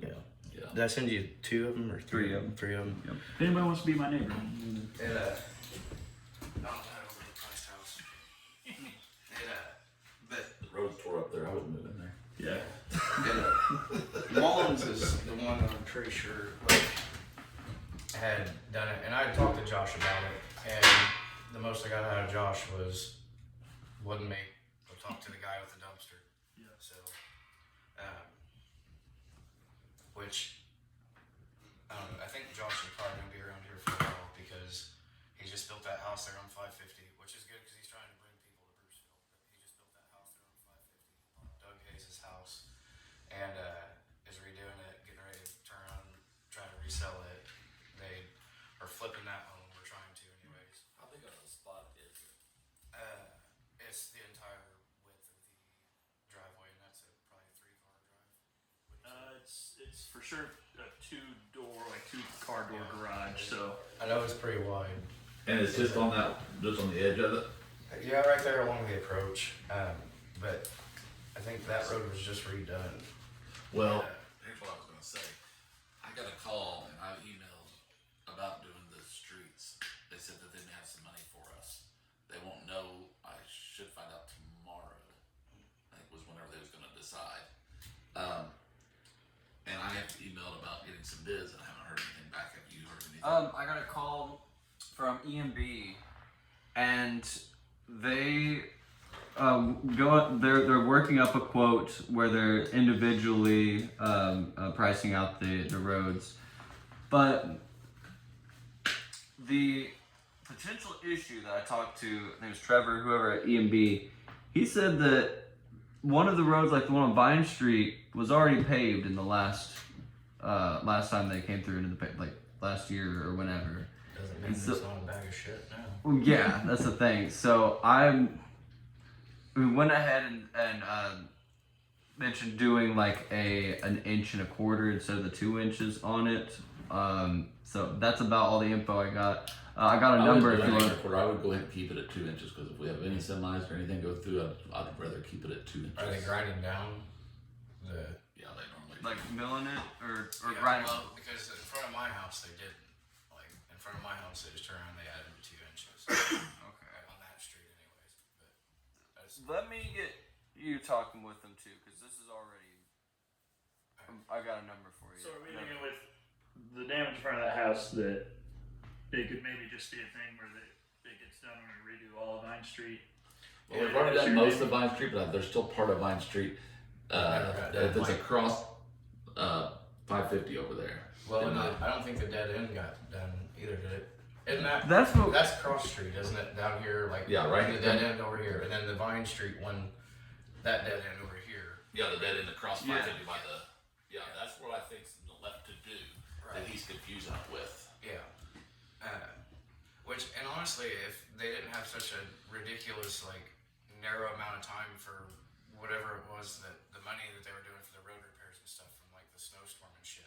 Yeah. Did I send you 2 of them or 3 of them? 3 of them. If anybody wants to be my neighbor, It not that overpriced house. But The road tore up there. I wouldn't move in there. yeah. Mullins is the one that I'm pretty sure had done it, and I talked to Josh about it, and the most I got out of Josh wasn't me. I talked to the guy with the dumpster. Yeah. So, which I don't know. I think Josh is probably gonna be around here for a while because he just built that house there on 550, which is good because he's trying to bring people to Bruceville. But he just built that house there on 550. Doug Hayes' house, and is redoing it, getting ready to turn around and try to resell it. They are flipping that home. We're trying to, anyways. How big of a spot is it? It's the entire width of the driveway, and that's probably a 3-car drive. It's for sure a 2-car door garage. So I know it's pretty wide. And it's just on the edge of it. Yeah, right there along the approach. But I think that road was just redone. Well, here's what I was gonna say. I got a call and I emailed about doing the streets. They said that they may have some money for us. They won't know. I should find out tomorrow. I think was whenever they was gonna decide. And I have emailed about getting some bids and I haven't heard anything back. Have you heard anything? I got a call from EMB, and they they're working up a quote where they're individually pricing out the roads, but the potential issue that I talked to, I think it was Trevor, whoever at EMB, he said that one of the roads, like the one on Vine Street, was already paved in the last time they came through into the like last year or whenever. Doesn't mean And so- it's not a bag of shit now. Well, yeah, that's the thing. So we went ahead and mentioned doing like an 1.25 inches instead of the 2 inches on it. So that's about all the info I got. I got a number if you want. I would go ahead and keep it at 2 inches because if we have any semis or anything go through, I'd rather keep it at 2 inches. Are they grinding down the? Yeah, they normally. Like milling it or Yeah, grinding. well, because in front of my house they didn't. Like in front of my house they just turned around and they added 2 inches. Okay. On that street, anyways. But that's, Let me get you talking with them too, because this is already. I got a number for you. So are we thinking with the damage in front of that house that it could maybe just be a thing where it gets done when we redo all of Vine Street? Well, we've already done most of Vine Street, but there's still part of Vine Street that's across 550 over there. well, And, no, I don't think the dead end got done either, did it? Isn't that? That's what. That's Cross Street, isn't it? Down here, like Yeah, right. The dead end over here, and then the Vine Street one, that dead end over here. Yeah, the dead end across Yeah. 550 by the. Yeah, that's what I think's left to do that he's confusing it with. Yeah. Which, and honestly, if they didn't have such a ridiculous, like, narrow amount of time for whatever it was that the money that they were doing for the road repairs and stuff from like the snowstorm and shit.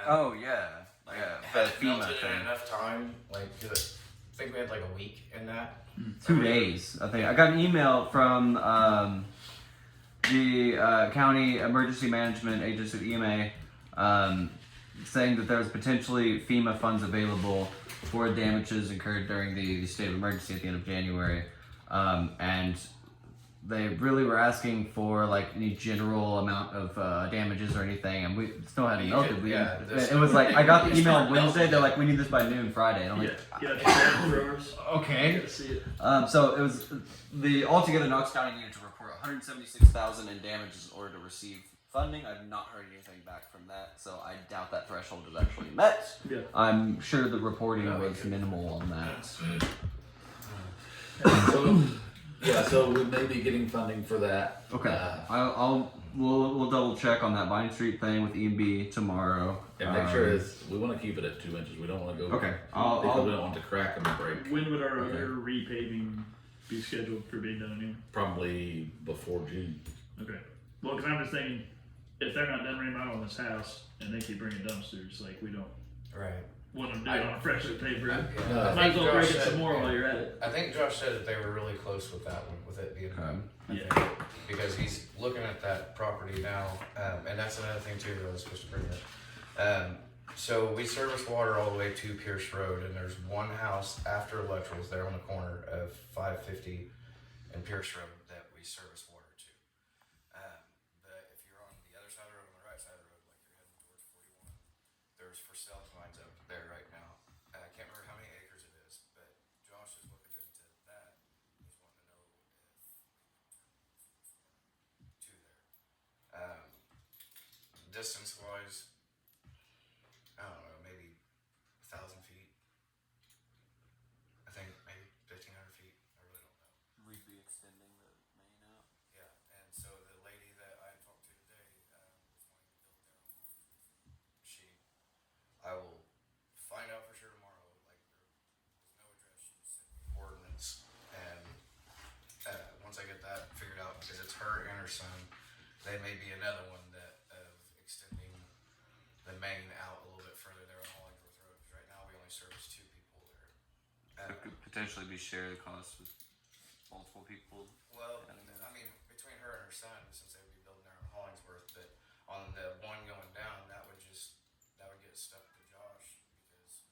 Oh yeah, yeah. Had The it FEMA melted in thing. enough time, like, I think we had like a week in that. 2 days, I think. I got an email from the county emergency management agency, EMA, saying that there's potentially FEMA funds available for damages incurred during the state of emergency at the end of January, and they really were asking for like any general amount of damages or anything, and we still hadn't You melted. could- We yeah, didn't- this- it was like I got the it's email not on Wednesday. melted They're yet. like, we need this by noon Friday. And I'm like, Yeah, the throwers. okay. Gotta see it. So it was the altogether Knox County needed to report 176,000 in damages in order to receive funding. I've not heard anything back from that, so I doubt that threshold is actually met. Yeah. I'm sure the reporting No, was it could- minimal on that. So, Yeah, so we may be getting funding for that. Okay. Uh, We'll double check on that Vine Street thing with EMB tomorrow. and make sure we want to keep it at 2 inches. We don't want to go. Okay. Because we don't want to crack and break. When would our Okay. other repaving be scheduled for being done here? Probably before June. Okay. Well, because I'm just thinking, if they're not done remodeling this house and they keep bringing dumpsters, like we don't Right. want them to do it on a freshly paved road. No. I Might as think well break Josh it said- some more while you're at it. I think Josh said that they were really close with that one, with it being Yeah. because he's looking at that property now, and that's another thing too that I was supposed to bring up. So we service water all the way to Pierce Road, and there's one house after Electrals there on the corner of 550 and Pierce Road that we service water to. But if you're on the other side of the road, on the right side of the road, like you're heading towards 41, there's for sale signs up there right now. I can't remember how many acres it is, but Josh is looking into that. He's wanting to know if to there. Distance wise, I don't know, maybe 1,000 feet. I think maybe 1,500 feet. I really don't know. We'd be extending the main out. Yeah, and so the lady that I talked to today was wanting to build their own home. I will find out for sure tomorrow. Like there was no address. She just sent me ordinance, and once I get that figured out, because it's her and her son, they may be another one that of extending the main out a little bit further there on Hollingsworth Road. 'Cause right now we only service 2 people there. It could potentially be share the cost with multiple people. Well, I mean, between her and her son, since they would be building there on Hollingsworth, but on the one going down, that would get stuck to Josh, because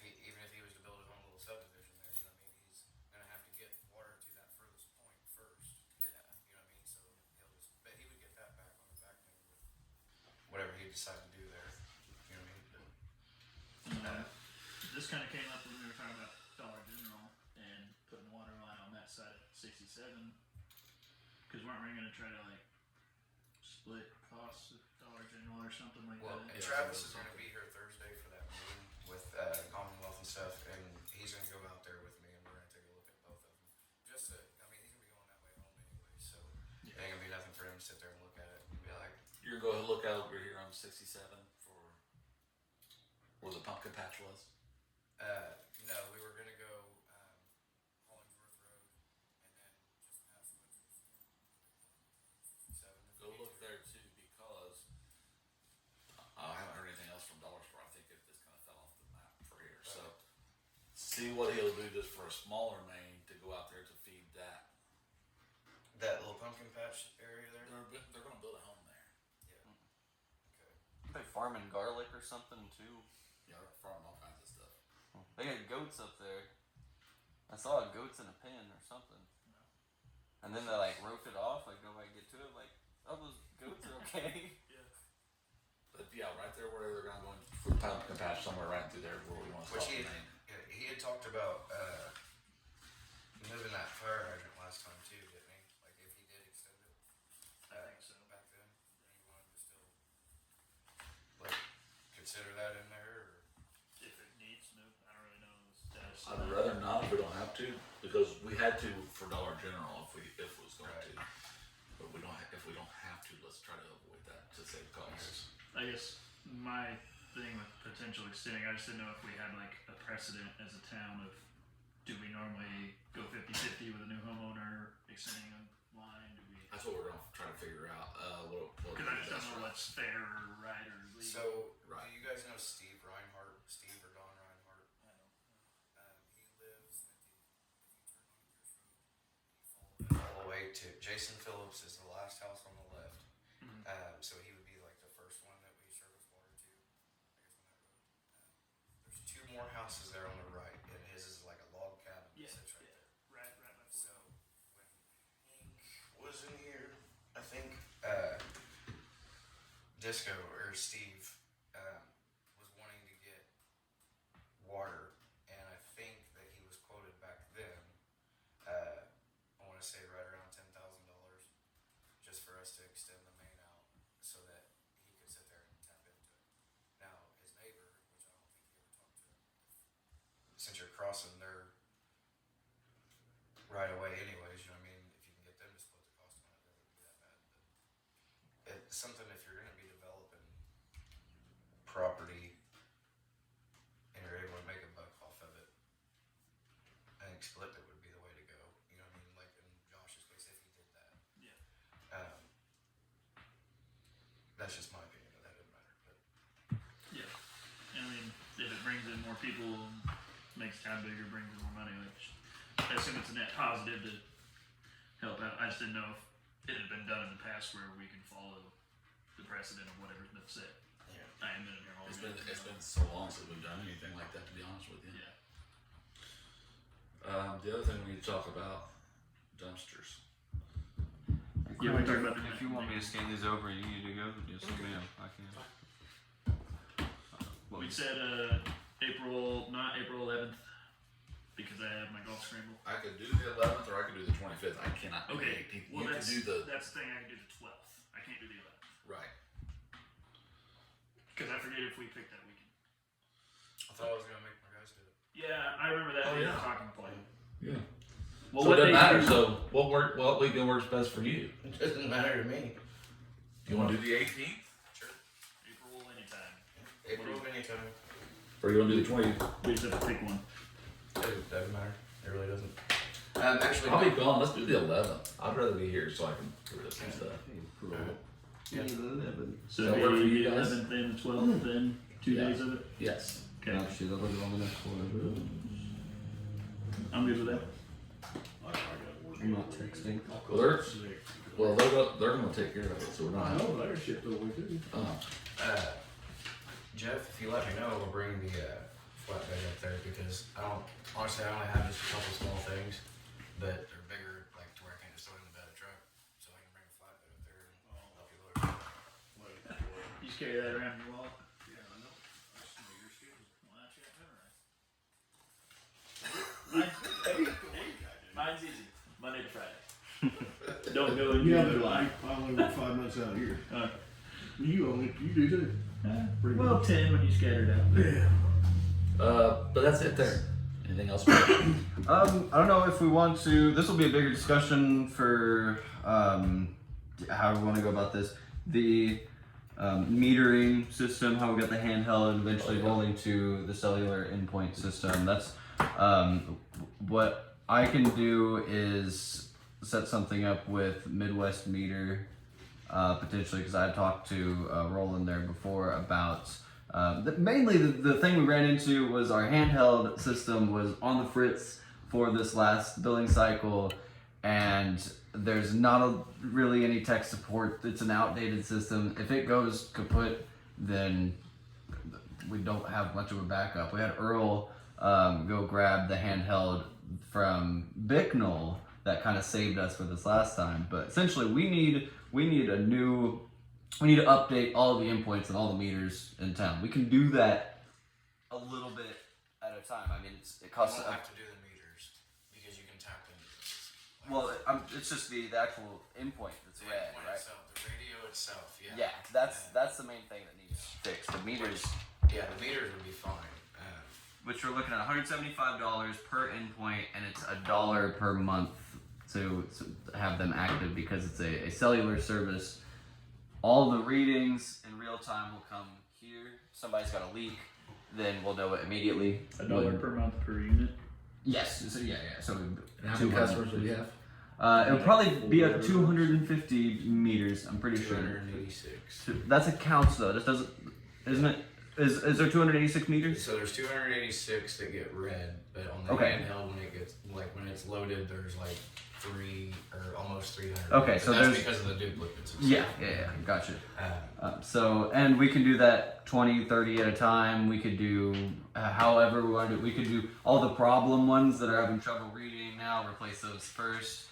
even if he was to build his own little subdivision there, you know what I mean, he's gonna have to get water to that furthest point first. Yeah. You know what I mean? So but he would get that back on the back end with whatever he decided to do there. You know what I mean? This kind of came up when we were talking about Dollar General and putting the water line on that side of 67. Because weren't we going to try to like split costs with Dollar General or something like Well, that? and Travis is going to be here Thursday for that meeting with Commonwealth and stuff, and he's going to go out there with me, and we're going to take a look at both of them. Just to, I mean, he's going to be going that way home anyway, so it ain't going to be nothing for him to sit there and look at it and be like, You're going to go look out over here on 67 for where the pumpkin patch was. no, we were going to go Hollingsworth Road, and then just past Electrals. Go look there too, because I haven't heard anything else from Dollar Store. I think it just kind of fell off the map for here. So see what he'll do just for a smaller main to go out there to feed that. That little pumpkin patch area there? They're going to build a home there. Okay. They farming garlic or something too. Yeah, they're farming all kinds of stuff. They got goats up there. I saw goats in a pen or something. And then they like roped it off, like nobody could get to it. Like, oh, those goats are okay. But yeah, right there where they're going to go in for the pumpkin patch, somewhere right through there where we want to Which stop he the main. he had talked about moving that fire hydrant last time too, didn't he? Like if he did extend it I think so. back then, he wanted to still like consider that in there. Or? If it needs to, I don't really know the status. I'd rather not if we don't have to, because we had to for Dollar General if it was going Right. to. But we don't. If we don't have to, let's try to avoid that to save costs. I guess my thing with potential extending, I just didn't know if we had like a precedent as a town of, do we normally go 50-50 with a new homeowner extending a line? Do we? That's what we're going to try to figure out. What Because I just don't best know route. what's fair or right or legal. So Right. do you guys know Steve Reinhardt? Steve or Don Reinhardt? I don't know. He lives at the. If you turn on Pierce Road, you follow all the way to Jason Phillips is the last house on the left. Mhm. So he would be like the first one that we service water to, I guess on that road. There's 2 more houses there on the right, and his is like a log cabin that sits right there. Right by So when Hank was in here, I think Disco or Steve was wanting to get water, and I think that he was quoted back then. I want to say right around $10,000 just for us to extend the main out so that he could sit there and tap into it. Now his neighbor, which I don't think he ever talked to him, since you're crossing their right away anyways, you know what I mean? property and you're able to make a buck off of it, I think split it would be the way to go. You know what I mean? Like in Josh's case, if he did that. Yeah. That's just my opinion. That doesn't matter. But Yeah. I mean, if it brings in more people, makes town bigger, brings in more money, which I assume it's a net positive to help out. I just didn't know if it had been done in the past where we can follow the precedent of whatever's been said. yeah. I haven't been in here all It's day. been so long since we've done anything like that, to be honest with you. Yeah. The other thing we need to talk about, dumpsters. Yeah, we talked about the If you want me to scan these over, you need to go. Yes, ma'am. I can. We said not April 11th, because I have my golf scramble. I could do the 11th or I could do the 25th. I cannot do Okay, the 18th. well You can do the that's the thing, I can do the 12th. I can't do the 11th. right. Because I forget if we picked that weekend. I thought I was gonna make my guys do it. Yeah, I remember that Oh, being yeah. a talking point. Yeah. Well, So it doesn't day matter. do- So what weekend works best for you? It doesn't matter to me. You want to do the 18th Sure. April anytime. April anytime. or you want to do the 20th? We just have to pick one. It doesn't matter. It really doesn't. Actually, I'll be gone. Let's do the 11th. I'd rather be here so I can do this and stuff. Yeah. So Does that work for the you guys? 11th and the 12th, then 2 Yeah. days of it. Yes. Okay, Actually, I'll look on the next one. I'm good with that. I got work. I'm not texting. Well, they're gonna take care of it, so we're I not. know, but I got shipped over too. Jeff, if you let me know, we'll bring the flatbed up there because honestly, I only have just a couple small things, but they're bigger, like to where I can't just throw it in the bed of the truck. So I can bring a flatbed up there and help you load it. You just carry that around in your wallet. Yeah, I know. I just know your schedule. Well, that's memorized. Mine's easy. Monday to Friday. Don't go in Yeah, June, but July. I only work 5 months out of here. Okay. You do too. Pretty Well, much. 10 when you scattered out. Yeah. But that's it there. Anything else? I don't know if we want to. This will be a bigger discussion for how we want to go about this. The metering system, how we got the handheld, and eventually rolling to the cellular endpoint system. That's what I can do is set something up with Midwest Meter, potentially, because I talked to Roland there before about. Mainly the thing we ran into was our handheld system was on the fritz for this last billing cycle, and there's not really any tech support. It's an outdated system. If it goes kaput, then we don't have much of a backup. We had Earl go grab the handheld from Bicknell that kind of saved us for this last time. But essentially, we need to update all of the endpoints and all the meters in town. We can do that a little bit at a time. I mean, it You costs. don't have to do the meters because you can tap into this. Well, it's just the actual endpoint that's The red, endpoint right? itself, the radio itself, yeah. Yeah, that's the main thing that needs fixed. The meters, Yeah, the meters would be fine. which we're looking at $175 per endpoint, and it's $1 per month to have them active because it's a cellular service. All the readings in real time will come here. If somebody's got a leak, then we'll know it immediately. $1 per month per unit. Yes. So yeah. So And how many customers do we have? it'll probably be up 250 meters. I'm pretty sure. 286. That's accounts though. This doesn't, isn't it? Is there 286 meters? So there's 286 that get read, but on the Okay. handheld, when it's loaded, there's like 3 or almost 300. Okay, But so that's there's- because of the duplicates. and Yeah. stuff. Gotcha. Um, And we can do that 20, 30 at a time. We could do however we want to do. We could do all the problem ones that are having trouble reading now, replace those first.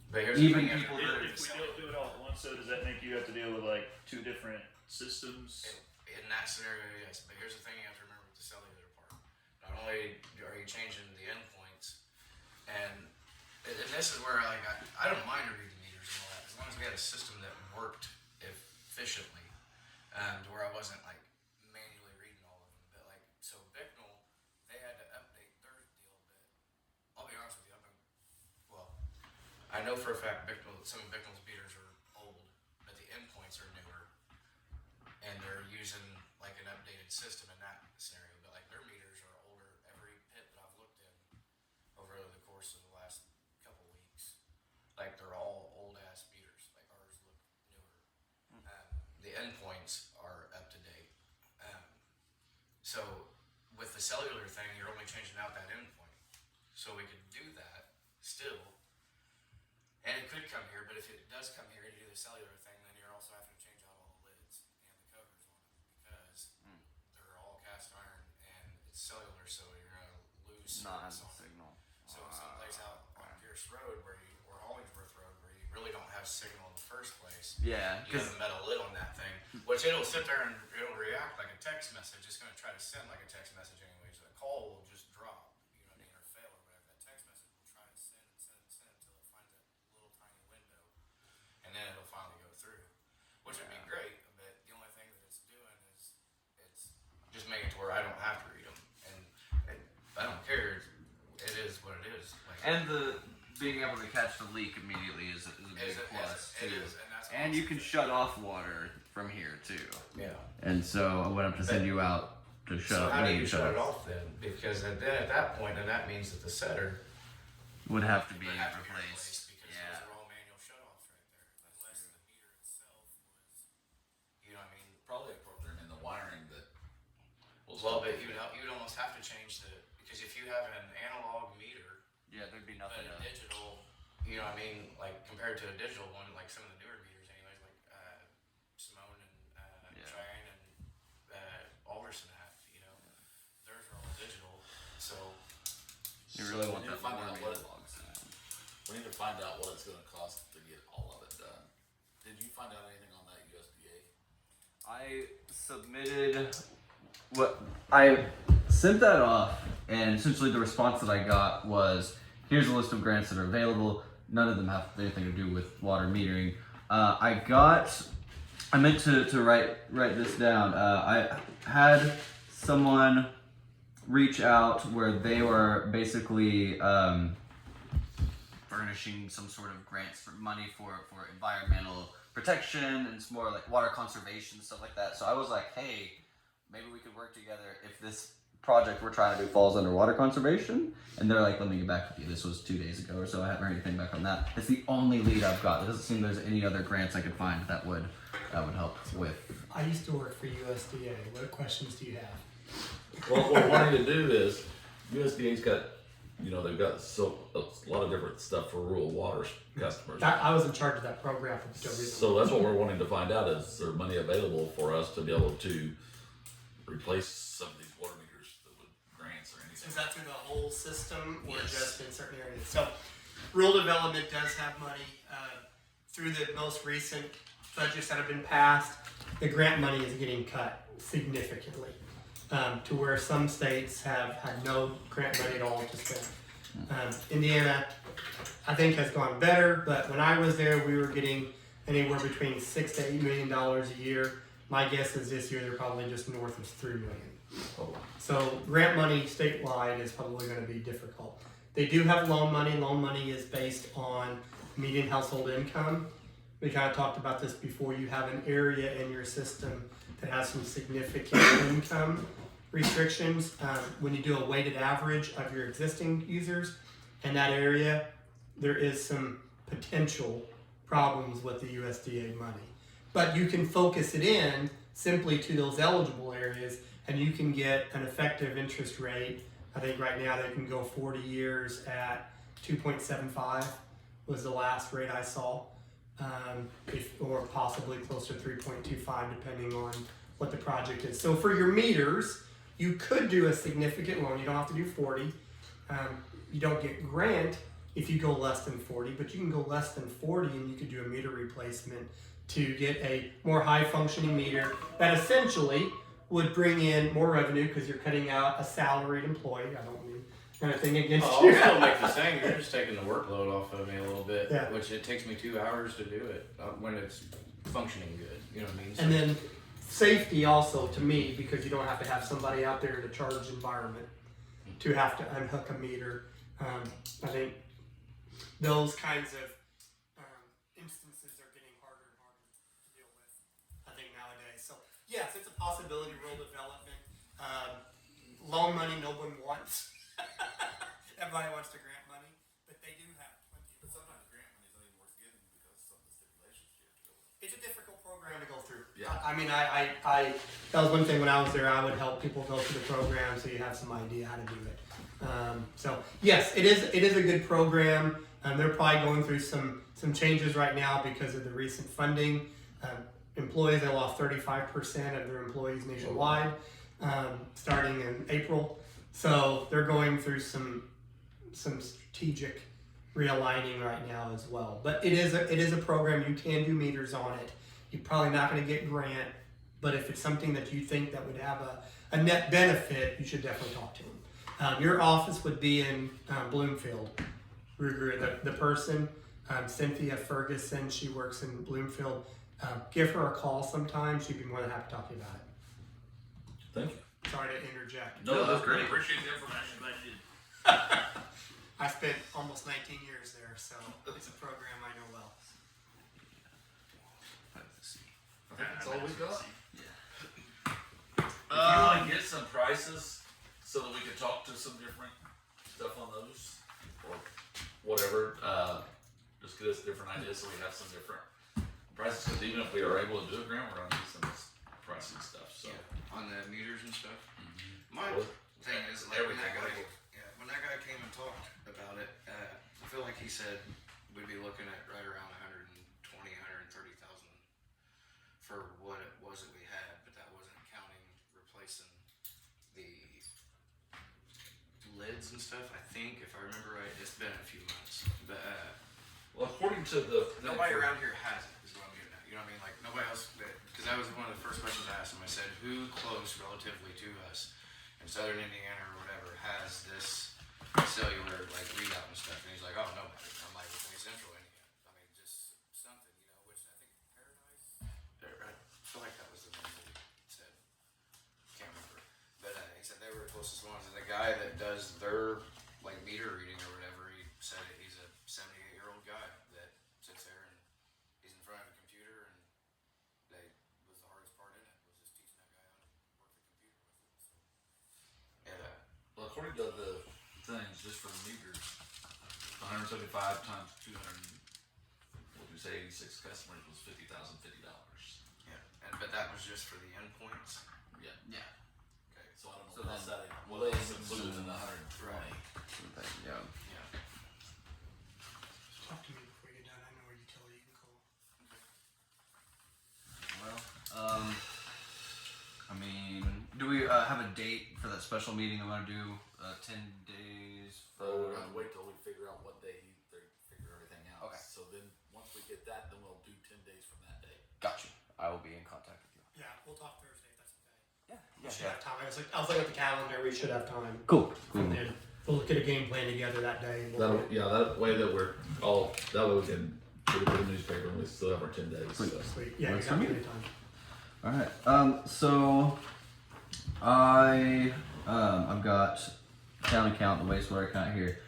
but here's Even the thing, people If, that are if we don't do it all at once, so does that make you have to deal with like 2 different systems? in that scenario, yes. But here's the thing you have to remember with the cellular part. Not only are you changing the endpoints, and this is where I don't mind reading meters and all that, as long as we had a system that worked efficiently, to where I wasn't like manually reading all of them. But like, so Bicknell, they had to update their deal. But I'll be honest with you, I know for a fact some of Bicknell's meters are old, but the endpoints are newer, and they're using like an system in that scenario, but like their meters are older. Every pit that I've looked in over the course of the last couple weeks, like they're all old ass meters. Like ours look newer. The endpoints are up to date. So with the cellular thing, you're only changing out that endpoint. So we could do that still. And it could come here, but if it does come here and you do the cellular thing, then you're also having to change out all the lids and the covers on them because they're all cast iron and it's cellular, so you're gonna lose Not service on them. signal. So someplace out on Pierce Road or Hollingsworth Road where you really don't have signal in the first place, Yeah, you have a metal lid on that thing, which it'll sit there and it'll react like a text message. It's gonna try to send like a text message anyway, so the call will just drop, you know what I mean, or fail or whatever. That text message will try to send until it finds that little tiny window, and then it'll finally go through, which would be great. But the only thing that it's doing is it's just making it to where I don't have to read them, and I don't care. It is what it is. Like, and the being able to catch the leak immediately is a big plus it too. is, and that's And you can shut off water from here too. yeah. And so I went up to send you out to shut So up. how do when you shut off. it off then? Because then at that point, then that means that the setter Would have to be would have to be replaced. replaced because Yeah. those are all manual shutoffs right there. Unless the meter itself was, you know what I mean? Probably a program in the wiring that will Well, stop but it. you'd almost have to change because if you have an analog meter Yeah, there'd be but nothing a to. digital, you know what I mean? Like compared to a digital one, like some of the newer meters, anyways, like Simone and Yeah. Cheyenne and Alderson have, you know, theirs are all digital. So You really So want we need that to find more out what analog sound. we need to find out what it's going to cost to get all of it done. Did you find out anything on that USDA? I submitted what I sent that off, and essentially the response that I got was, "Here's a list of grants that are available. None of them have anything to do with water metering." I meant to write this down. I had someone reach out where they were basically furnishing some sort of grants for money for environmental protection and some more like water conservation, stuff like that. So I was like, hey, maybe we could work together if this project we're trying to do falls under water conservation. And they're like, let me get back with you. This was 2 days ago or so. I haven't heard anything back on that. It's the only lead I've got. It doesn't seem there's any other grants I could find that would help with. I used to work for USDA. What questions do you have? Well, what we're wanting to do is USDA's got, they've got a lot of different stuff for rural water customers. I was in charge of that program for So that's what we're wanting to find out, is there money available for us to be able to replace some of these water meters with grants or anything? Is that through the whole system or Yes. just in certain areas? So, rural development does have money through the most recent budgets that have been passed. The grant money is getting cut significantly to where some states have had no grant money at all to spend. Indiana, I think, has gone better, but when I was there, we were getting anywhere between $6 to $8 million a year. My guess is this year they're probably just north of $3 million. So grant money statewide is probably going to be difficult. They do have loan money. Loan money is based on median household income. We kind of talked about this before. You have an area in your system that has some significant income restrictions. When you do a weighted average of your existing users in that area, there is some potential problems with the USDA money. But you can focus it in simply to those eligible areas, and you can get an effective interest rate. I think right now they can go 40 years at 2.75 was the last rate I saw, or possibly close to 3.25 depending on what the project is. So for your meters, you could do a significant loan. You don't have to do 40. You don't get grant if you go less than 40, but you can go less than 40 and you could do a meter replacement to get a more high functioning meter that essentially would bring in more revenue because you're cutting out a salaried employee. I don't mean anything against I'll you. still make the same. You're just taking the workload off of me a little bit, Yeah. which it takes me 2 hours to do it when it's functioning good. You know what I mean? So, And then safety also to me, because you don't have to have somebody out there in a charged environment to have to unhook a meter. I think those kinds of instances are getting harder and harder to deal with, I think, nowadays. So yes, it's a possibility, rural development. Loan money, no one wants. Everybody wants to grant money, but they do have plenty. But sometimes grant money's not even worth getting because some of the stipulations you have to go with. It's a difficult program to go through. Yeah. I mean, I that was one thing when I was there. I would help people go through the program so you have some idea how to do it. So yes, it is a good program. They're probably going through some changes right now because of the recent funding. Employees, they lost 35% of their employees nationwide, starting in April. So they're going through some strategic realigning right now as well. But it is a program. You can do meters on it. You're probably not going to get grant, but if it's something that you think that would have a net benefit, you should definitely talk to them. Your office would be in Bloomfield. Ruger, the person, Cynthia Ferguson, she works in Bloomfield. Give her a call sometime. She'd be more than happy to talk to you about it. Thank you. Sorry to interject. No, that's great. I Appreciate the information. glad you did. I spent almost 19 years there, so it's a program I know well. I think that's all we got. Yeah. If you want to get some prices so that we can talk to some different stuff on those or whatever, just get us different ideas so we have some different prices. Because even if we are able to do a grant, we're gonna need some pricing stuff. So On the meters and stuff. Mhm. My Well, thing is like when that everything, guy, when that guy came and talked about it, I feel like he said we'd be looking at right around 120, 130,000 for what it was that we had, but that wasn't counting replacing the lids and stuff. I think, if I remember right, it's been a few months, but well, according to the nobody around here has it. Is what I'm getting at. You know what I mean? Like nobody else. Because that was one of the first questions I asked him. I said, "Who close relatively to us in Southern Indiana or whatever has this cellular like readout and stuff?" And he's like, "Oh, nobody." I'm like, "Well, Central Indiana. I mean, just something, you know." Which I think Paradise. I feel like that was the one that he said. Can't remember. But he said they were the closest ones. And the guy that does their like meter reading or whatever, he said that he's a 78-year-old guy that sits there and he's in front of a computer, and they was the hardest part in it was just teaching that guy how to work the computer with it. So, yeah, well, according to the things, just for the meters, 175 times 200, what did we say, 86 customers was $50,050. yeah, but that was just for the endpoints. Yeah. Yeah. Okay, so I don't So know what then- that is. Well, it's included in the 120. Right. Something, yeah. Yeah. Talk to me before you get done. I know where utility you can call. Well, I mean, do we have a date for that special meeting I want to do? 10 days So we're for. gonna wait till we figure out what day they figure everything out. Okay. So then, once we get that, then we'll do 10 days from that day. Gotcha. I will be in contact with you. Yeah, we'll talk Thursday if that's okay. Yeah. We should have time. I was looking at the calendar. We should have time. Cool. And then we'll look at a game plan together that day. And we'll That way that we're all, that way we can put it in the newspaper and we still have our 10 days. Sweet. So. Sweet. Yeah, Works you got for me. plenty of time. All right. So I've got town account, the wastewater account here.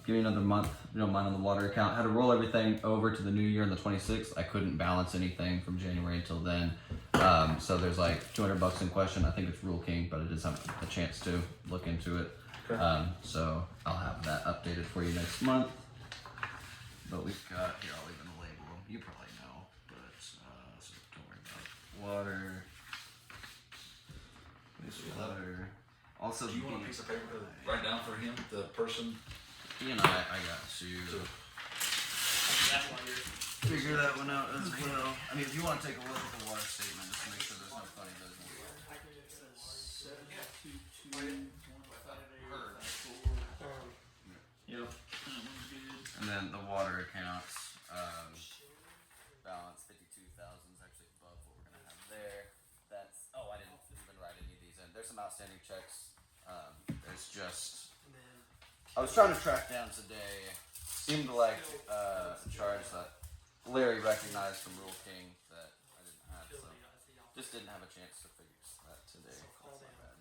Give me another month. If you don't mind on the water account. Had to roll everything over to the new year on the 26th. I couldn't balance anything from January until then. So there's like $200 in question. I think it's Rule King, but I just haven't had a chance to look into it. Okay. So I'll have that updated for you next month. But we've got here. I'll even label them. You probably know, but so don't worry about it. Water. Wastewater. Also, Do you want a piece of paper to write down for him, the person? He and I got to That one you're figure that one out as well. I mean, if you want to take a look at the water statement, just to make sure there's no funny business. Yep. That one's good. And then the water accounts, balance 52,000 is actually above what we're gonna have there. That's I didn't even write any of these in. There's some outstanding checks. There's just I was trying to track down today. Seemed like a charge that Larry recognized from Rule King that I didn't have, so just didn't have a chance to figure that today. That's my bad.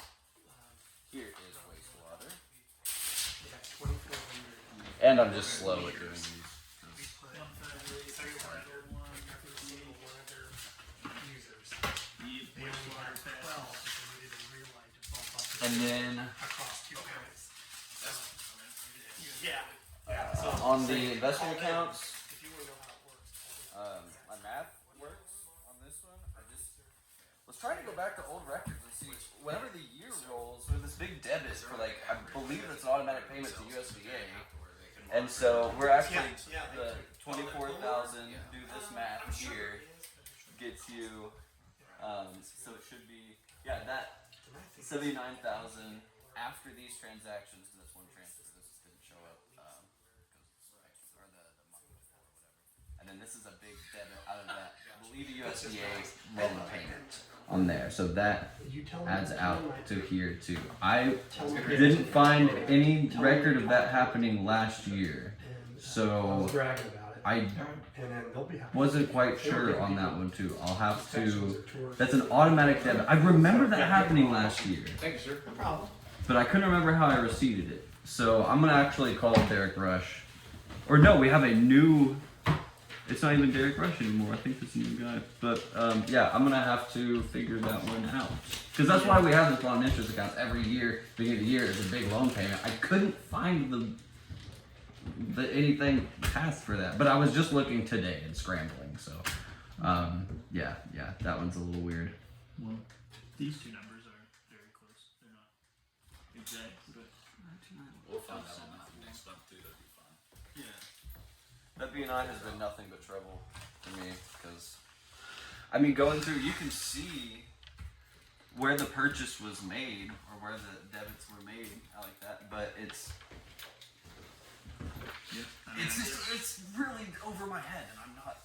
Here is wastewater. And I'm just slow at doing these. 'Cause 158, Yep, wastewater pass. And then across 2 areas. Yeah. So on the investment accounts, if you want to know how it works, my math works on this one. I just was trying to go back to old records and see whenever the year rolls, there's this big debit for like, I believe it's an automatic payment to USDA. And so we're actually, the 24,000, do this math here, gets you, so it should be, that 79,000 after these transactions, because that's one transfer, this didn't show up, or the month before or whatever. And then this is a big debit out of that, I believe the USDA loan payment on there, so that adds out to here too. I didn't find any record of that happening last year, so bragging about it. I And then they'll be happy. wasn't quite sure on that one too. I'll have to. That's an automatic debit. I remember that happening last year, Thank you, sir. No problem. but I couldn't remember how I receipted it. So I'm gonna actually call Derek Rush, or no, we have a new. It's not even Derek Rush anymore. I think it's a new guy. But yeah, I'm gonna have to figure that one out. Because that's why we have this loan interest accounts every year. Beginning of the year is a big loan payment. I couldn't find the anything past for that. But I was just looking today and scrambling. So yeah, that one's a little weird. Well, these two numbers are very close. They're not exact, but We'll find out on that next month too, that'd be fine. yeah. That B&I has been nothing but trouble for me because, I mean, going through, you can see where the purchase was made or where the debits were made. I like that, but it's it's really over my head, and I'm not.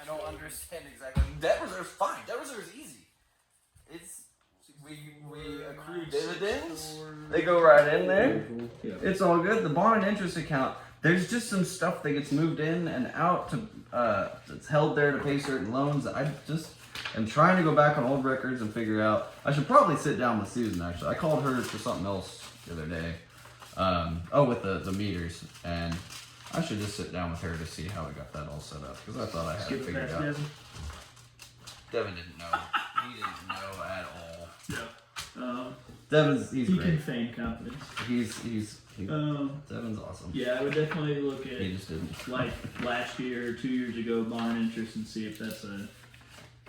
I don't understand exactly. Debt reserve's fine. Debt reserve's easy. It's we accrue dividends. They go right in there. It's all good. The bond and interest account. There's just some stuff that gets moved in and out to that's held there to pay certain loans. I just am trying to go back on old records and figure out. I should probably sit down with Susan actually. I called her for something else the other day. With the meters, and I should just sit down with her to see how we got that all set up because I thought I had it Skip it figured past out. Devin. Devin didn't know. He didn't know at all. Yeah. He's He great. can feign confidence. He's Devin's awesome. Yeah, I would definitely look He at just didn't. like last year or 2 years ago bond interest and see if that's a,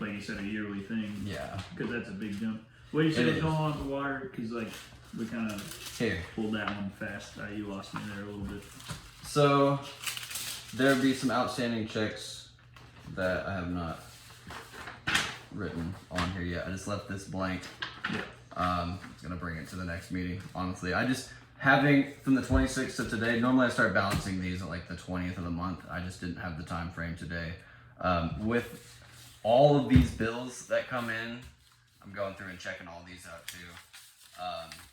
like you said, a yearly thing. Yeah. Because that's a big jump. What do you say It is is. going on in the water? Because like we kind of Here. pulled that one fast. You lost me there a little bit. So there'd be some outstanding checks that I have not written on here yet. I just left this blank. Yeah. Gonna bring it to the next meeting. Honestly, I just having from the 26th to today. Normally, I start balancing these at like the 20th of the month. I just didn't have the time frame today. With all of these bills that come in, I'm going through and checking all these out too.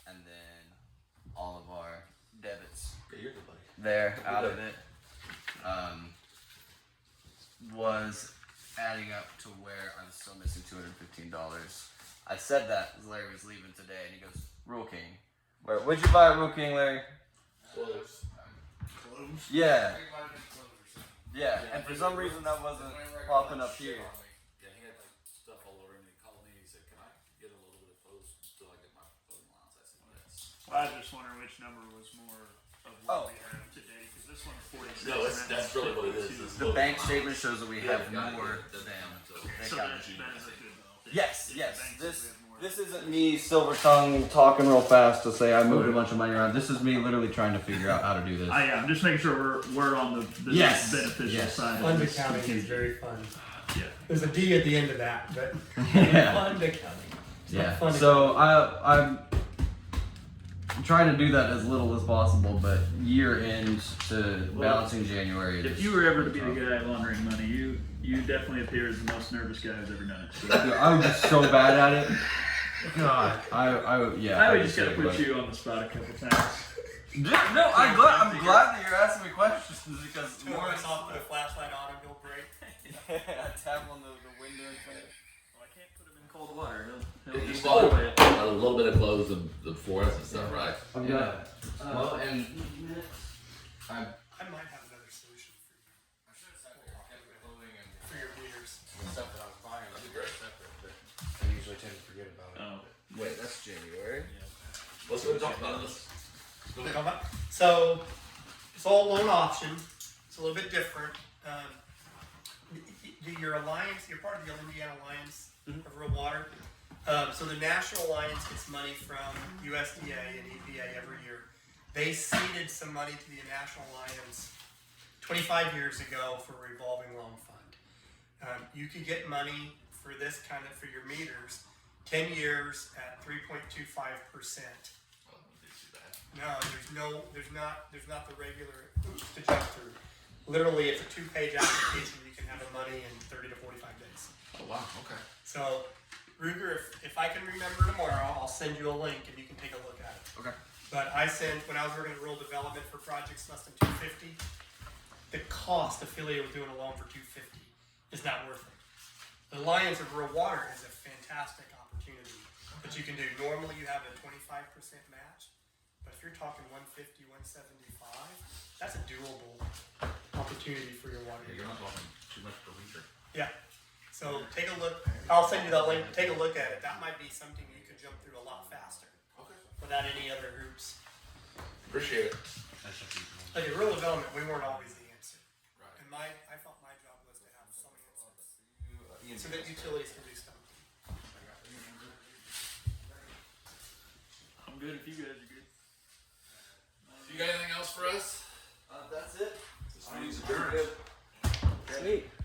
And then all of our debits there out of it was adding up to where I was still missing $215. I said that as Larry was leaving today, and he goes, "Rule King, where'd you buy a Rule King, Larry?" Close. Close. Yeah, yeah. And for some reason that wasn't popping up here. Yeah, he had like stuff all over him. He called me. He said, "Can I get a little bit of clothes till I get my clothing allowance?" I said, "Yes." Well, I was just wondering which number was more of what we have today. Because this one's 46. No, that's really what it is. The bank statement shows that we have more than them. they So counted. that is a good. Yes, Yeah, yes. banks This have more. this isn't me silver tongue talking real fast to say I moved a bunch of money around. This is me literally trying to figure out how to do this. Yeah, I'm just making sure we're on the Yes. beneficial Yes. side of Fund this. accounting is very fun. Yeah. There's a D at the end of that, but Yeah. fund accounting. It's not Yeah. fun So I'm trying to do that as little as possible, but year end to Well, balancing January. If you were ever to be the guy laundering money, you definitely appear as the most nervous guy who's ever done it. So I'm just so bad at it. God, I I would just gotta put you on the spot a couple times. No, I'm glad that you're asking me questions because more put a flashlight on and he'll break. I tap on the window and thing. Well, I can't put him in cold water. He'll You just bought away. a little bit of clothes and the forest and stuff, right? I've got well, and I I might have another solution for you, should have said clothing and for your meters. Stuff that I was buying is separate, but I usually tend to forget about it. Oh, wait, that's January. yeah. Let's go and talk about this. Go ahead. So it's all loan option. It's a little bit different. Your alliance, you're part of the Indiana Alliance of Rural Water. So the National Alliance gets money from USDA and EPA every year. They seeded some money to the National Alliance 25 years ago for a revolving loan fund. You could get money for this kind of, for your meters, 10 years at 3.25%. Oh, did you see that? No, there's not the regular hoops to jump through. Literally, it's a 2-page application. You can have the money in 30 to 45 days. Oh wow. Okay. So, Ruger, if I can remember tomorrow, I'll send you a link and you can take a look at it. Okay. But when I was working at rural development for projects less than 250, the cost affiliated with doing a loan for 250 is not worth it. The Alliance of Rural Water is a fantastic opportunity that you can do. Normally, you have a 25% match, but if you're talking 150, 175, that's a doable opportunity for your water. Yeah, you're not talking too much per meter. Yeah. So take a look. I'll send you that link. Take a look at it. That might be something you could jump through a lot faster Okay. without any other hoops. Appreciate it. Like in rural development, we weren't always the answer. Right. And I thought my job was to have some answers so that utilities can do stuff. I'm good if you guys are good. You got anything else for us? That's it. This meeting's adjourned. Sweet.